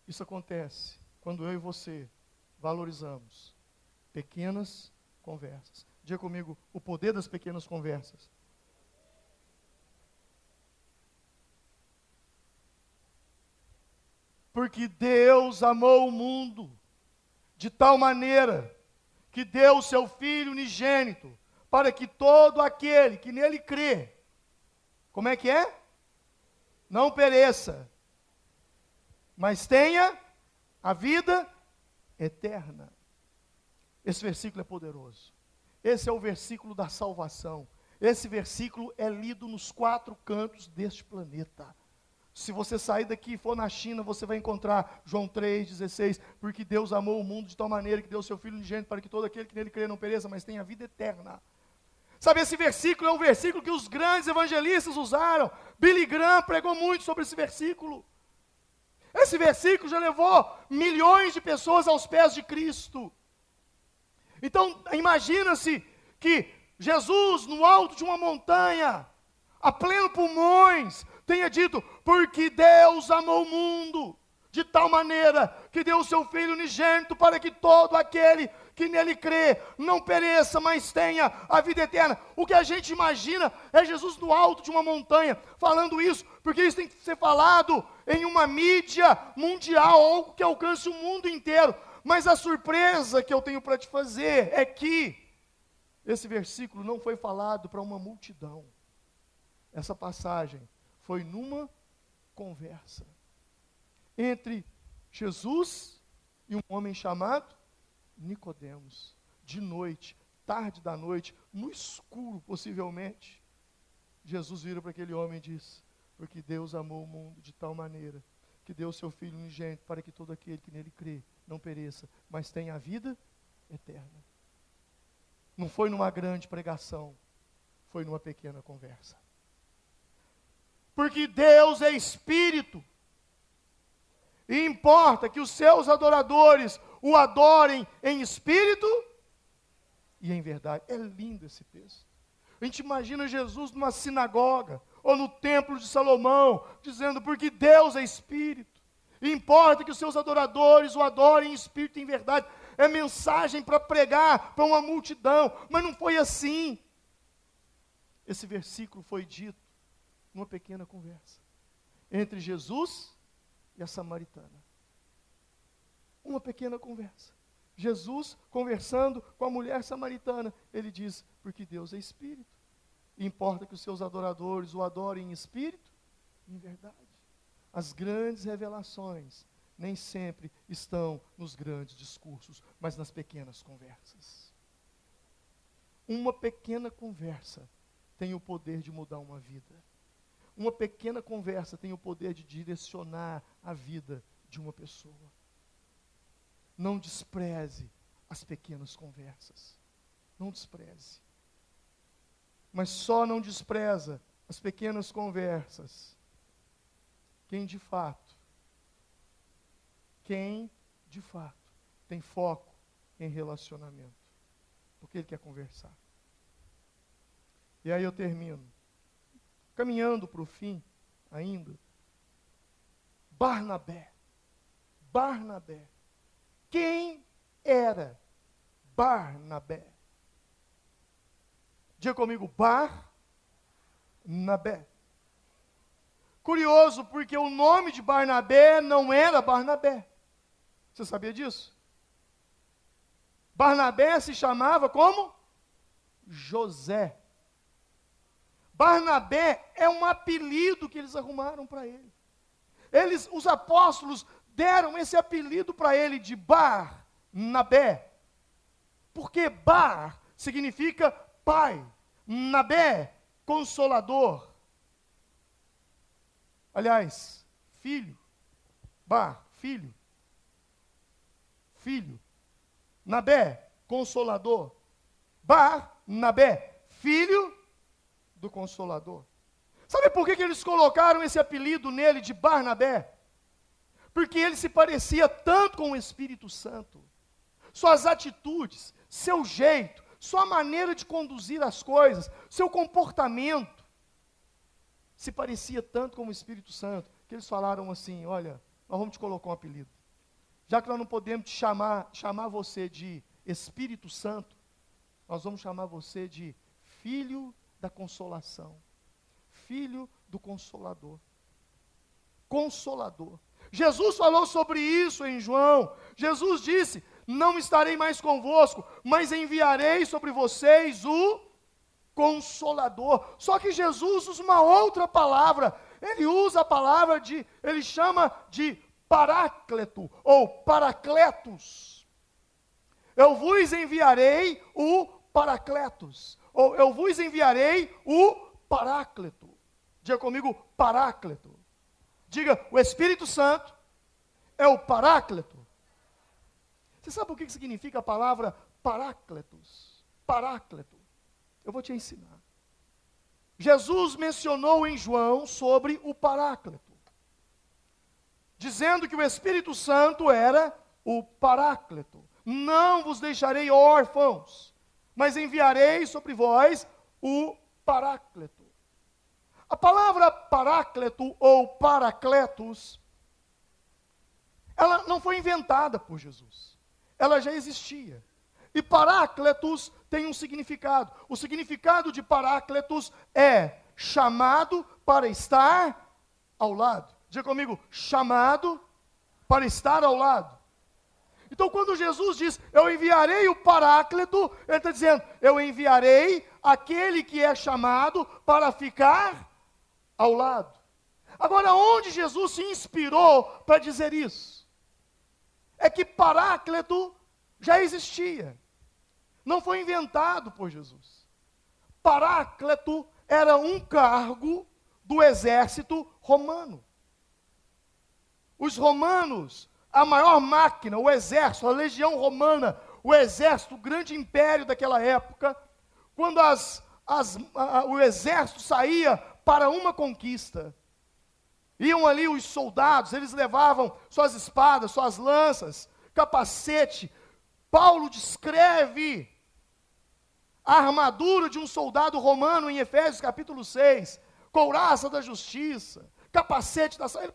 Isso acontece quando eu e você valorizamos pequenas conversas. Diga comigo, o poder das pequenas conversas. Porque Deus amou o mundo de tal maneira que deu o seu Filho unigênito, para que todo aquele que nele crê, como é que é? Não pereça, mas tenha a vida eterna. Esse versículo é poderoso. Esse é o versículo da salvação. Esse versículo é lido nos 4 cantos deste planeta. Se você sair daqui e for na China, você vai encontrar João 3,16, porque Deus amou o mundo de tal maneira que deu o seu Filho unigênito para que todo aquele que nele crê não pereça, mas tenha a vida eterna. Sabe, esse versículo é um versículo que os grandes evangelistas usaram. Billy Graham pregou muito sobre esse versículo. Esse versículo já levou milhões de pessoas aos pés de Cristo. Então, imagina-se que Jesus, no alto de uma montanha, a pleno pulmões, tenha dito: porque Deus amou o mundo de tal maneira que deu o seu Filho unigênito para que todo aquele que nele crê não pereça, mas tenha a vida eterna. O que a gente imagina é Jesus no alto de uma montanha falando isso, porque isso tem que ser falado em uma mídia mundial, algo que alcance o mundo inteiro. Mas a surpresa que eu tenho para te fazer é que esse versículo não foi falado para uma multidão. Essa passagem foi numa conversa entre Jesus e um homem chamado Nicodemos, de noite, tarde da noite, no escuro possivelmente. Jesus vira para aquele homem e diz: porque Deus amou o mundo de tal maneira que deu o seu Filho unigênito para que todo aquele que nele crê não pereça, mas tenha a vida eterna. Não foi numa grande pregação, foi numa pequena conversa. Porque Deus é Espírito, e importa que os seus adoradores o adorem em espírito e em verdade. É lindo esse texto. A gente imagina Jesus numa sinagoga, ou no templo de Salomão, dizendo: porque Deus é Espírito, e importa que os seus adoradores o adorem em espírito e em verdade. É mensagem para pregar para uma multidão, mas não foi assim. Esse versículo foi dito numa pequena conversa entre Jesus e a samaritana. Uma pequena conversa. Jesus conversando com a mulher samaritana. Ele diz: porque Deus é Espírito. E importa que os seus adoradores o adorem em espírito e em verdade. As grandes revelações nem sempre estão nos grandes discursos, mas nas pequenas conversas. Uma pequena conversa tem o poder de mudar uma vida. Uma pequena conversa tem o poder de direcionar a vida de uma pessoa. Não despreze as pequenas conversas. Não despreze. Mas só não despreza as pequenas conversas quem de fato tem foco em relacionamento. Porque ele quer conversar. E aí eu termino. Caminhando para o fim ainda. Barnabé. Quem era Barnabé? Diga comigo: Barnabé. Curioso, porque o nome de Barnabé não era Barnabé. Você sabia disso? Barnabé se chamava como? José. Barnabé é um apelido que eles arrumaram para ele. Os apóstolos, deram esse apelido para ele de Barnabé. Porque Bar significa pai. Nabé, consolador. Aliás, filho. Bar, filho. Filho. Nabé, consolador. Bar, Nabé, filho do Consolador. Sabe por que eles colocaram esse apelido nele de Barnabé? Porque ele se parecia tanto com o Espírito Santo. Suas atitudes, seu jeito, sua maneira de conduzir as coisas, seu comportamento, se parecia tanto com o Espírito Santo, que eles falaram assim, olha, nós vamos te colocar um apelido. Já que nós não podemos te chamar você de Espírito Santo, nós vamos chamar você de Filho da Consolação. Filho do Consolador. Consolador. Jesus falou sobre isso em João. Jesus disse, não estarei mais convosco, mas enviarei sobre vocês o Consolador. Só que Jesus usa uma outra palavra. Ele usa a palavra ele chama de Paráclito, ou Paracletos. Eu vos enviarei o Paracletos, ou eu vos enviarei o Paráclito. Diga comigo, Paráclito. Diga, o Espírito Santo é o Paráclito. Você sabe o que significa a palavra Parácletos? Paráclito. Eu vou te ensinar. Jesus mencionou em João sobre o Paráclito, dizendo que o Espírito Santo era o Paráclito. Não vos deixarei órfãos, mas enviarei sobre vós o Paráclito. A palavra Paráclito ou Paracletos, ela não foi inventada por Jesus. Ela já existia. E Parácletos tem um significado. O significado de Parácletos é chamado para estar ao lado. Diga comigo, chamado para estar ao lado. Então, quando Jesus diz, eu enviarei o Paráclito, ele está dizendo, eu enviarei aquele que é chamado para ficar ao lado. Agora, onde Jesus se inspirou para dizer isso? É que Paráclito já existia. Não foi inventado por Jesus. Paráclito era um cargo do exército romano. Os romanos, a maior máquina, o exército, a legião romana, o exército, o grande império daquela época, quando o exército saía para uma conquista, iam ali os soldados, eles levavam suas espadas, suas lanças, capacete. Paulo descreve a armadura de um soldado romano em Efésios capítulo 6, couraça da justiça, capacete da saúde,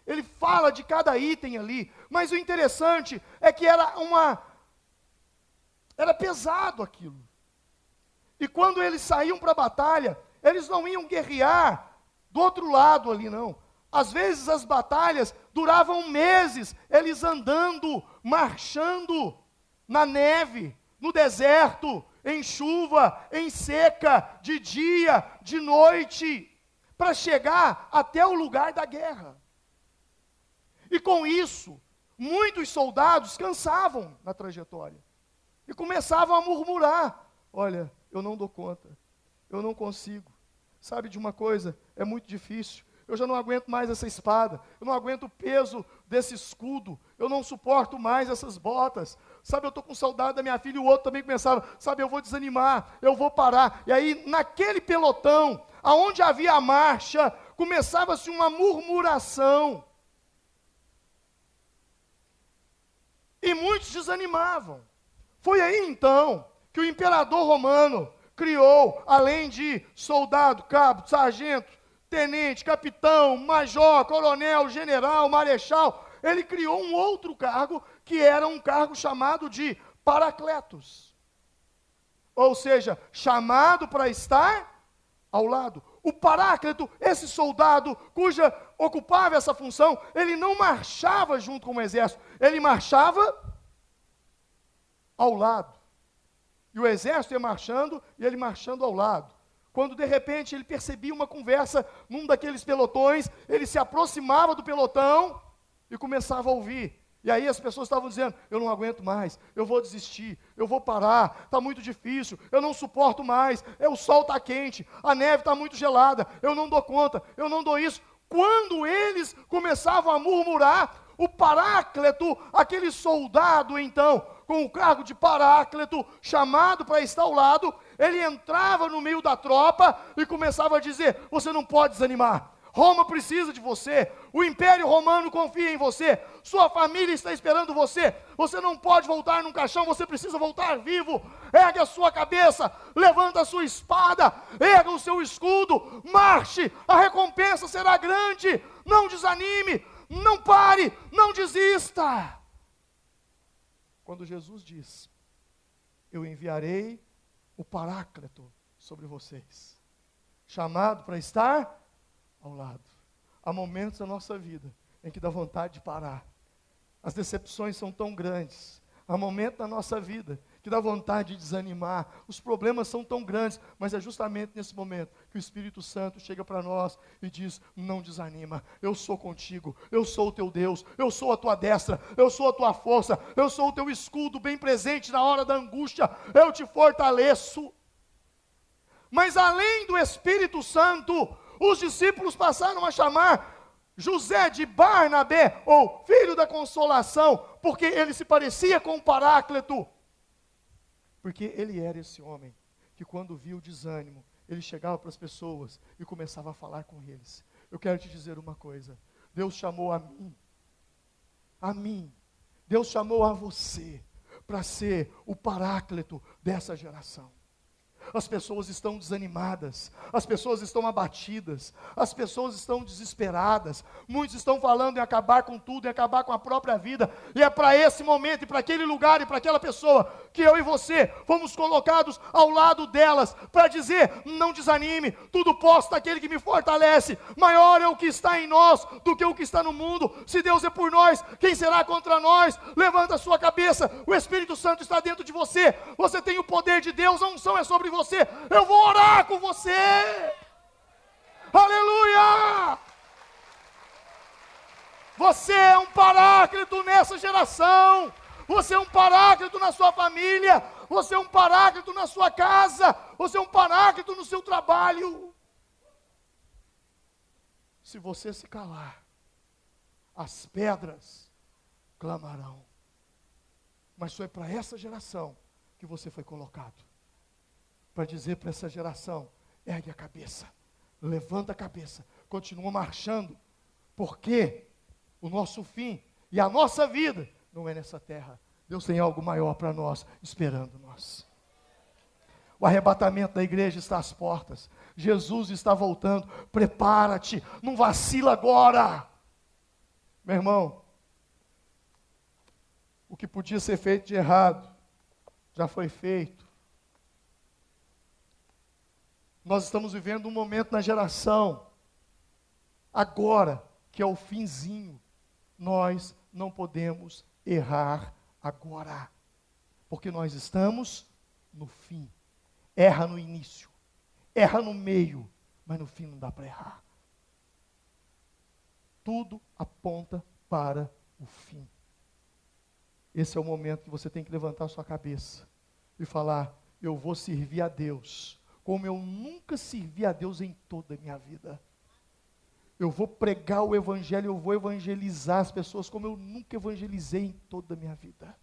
ele fala de cada item ali, mas o interessante é que era pesado aquilo. E quando eles saíam para a batalha, eles não iam guerrear do outro lado ali, não. Às vezes as batalhas duravam meses, eles andando, marchando na neve, no deserto, em chuva, em seca, de dia, de noite, para chegar até o lugar da guerra. E com isso, muitos soldados cansavam na trajetória. E começavam a murmurar, olha, eu não dou conta, eu não consigo. Sabe de uma coisa, é muito difícil. Eu já não aguento mais essa espada, eu não aguento o peso desse escudo, eu não suporto mais essas botas. Sabe, eu estou com saudade da minha filha, e o outro também começava, sabe, eu vou desanimar, eu vou parar. E aí, naquele pelotão, aonde havia a marcha, começava-se uma murmuração. E muitos desanimavam. Foi aí então que o imperador romano criou, além de soldado, cabo, sargento, tenente, capitão, major, coronel, general, marechal, ele criou um outro cargo, que era um cargo chamado de Paracletos. Ou seja, chamado para estar ao lado. O Paráclito, esse soldado cuja ocupava essa função, ele não marchava junto com o exército, ele marchava ao lado. E o exército ia marchando, e ele marchando ao lado. Quando de repente ele percebia uma conversa num daqueles pelotões, ele se aproximava do pelotão e começava a ouvir. E aí as pessoas estavam dizendo, eu não aguento mais, eu vou desistir, eu vou parar, está muito difícil, eu não suporto mais, o sol está quente, a neve está muito gelada, eu não dou conta, eu não dou isso. Quando eles começavam a murmurar, o Paráclito, aquele soldado então, com o cargo de Paráclito, chamado para estar ao lado, ele entrava no meio da tropa e começava a dizer, você não pode desanimar, Roma precisa de você, o Império Romano confia em você, sua família está esperando você, você não pode voltar num caixão, você precisa voltar vivo, ergue a sua cabeça, levanta a sua espada, erga o seu escudo, marche, a recompensa será grande, não desanime, não pare, não desista. Quando Jesus diz, eu enviarei o Paráclito sobre vocês, chamado para estar ao lado. Há momentos da nossa vida em que dá vontade de parar. As decepções são tão grandes. Há momentos da nossa vida que dá vontade de desanimar. Os problemas são tão grandes, mas é justamente nesse momento que o Espírito Santo chega para nós e diz, não desanima, eu sou contigo, eu sou o teu Deus, eu sou a tua destra, eu sou a tua força, eu sou o teu escudo bem presente na hora da angústia, eu te fortaleço. Mas além do Espírito Santo, os discípulos passaram a chamar José de Barnabé, ou filho da consolação, porque ele se parecia com o Paráclito. Porque ele era esse homem que quando via o desânimo, ele chegava para as pessoas e começava a falar com eles. Eu quero te dizer uma coisa, Deus chamou a mim, Deus chamou a você para ser o Paráclito dessa geração. As pessoas estão desanimadas, as pessoas estão abatidas, as pessoas estão desesperadas, muitos estão falando em acabar com tudo, em acabar com a própria vida, e é para esse momento, e para aquele lugar, e para aquela pessoa, que eu e você fomos colocados ao lado delas, para dizer, não desanime, tudo posso daquele que me fortalece, maior é o que está em nós, do que o que está no mundo, se Deus é por nós, quem será contra nós? Levanta a sua cabeça, o Espírito Santo está dentro de você, você tem o poder de Deus, a unção é sobre você, eu vou orar com você, aleluia, você é um Paráclito nessa geração, você é um Paráclito na sua família, você é um Paráclito na sua casa, você é um Paráclito no seu trabalho. Se você se calar, as pedras clamarão, mas foi para essa geração que você foi colocado, para dizer para essa geração, ergue a cabeça, levanta a cabeça, continua marchando, porque o nosso fim e a nossa vida não é nessa terra, Deus tem algo maior para nós, esperando nós. O arrebatamento da igreja está às portas, Jesus está voltando, prepara-te, não vacila agora, meu irmão, o que podia ser feito de errado, já foi feito. Nós estamos vivendo um momento na geração, agora, que é o finzinho, nós não podemos errar agora, porque nós estamos no fim. Erra no início, erra no meio, mas no fim não dá para errar. Tudo aponta para o fim. Esse é o momento que você tem que levantar a sua cabeça e falar, eu vou servir a Deus como eu nunca servi a Deus em toda a minha vida. Eu vou pregar o Evangelho, eu vou evangelizar as pessoas como eu nunca evangelizei em toda a minha vida.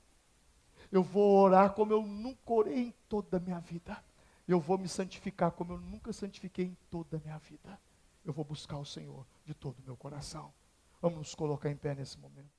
Eu vou orar como eu nunca orei em toda a minha vida. Eu vou me santificar como eu nunca santifiquei em toda a minha vida. Eu vou buscar o Senhor de todo o meu coração. Vamos nos colocar em pé nesse momento.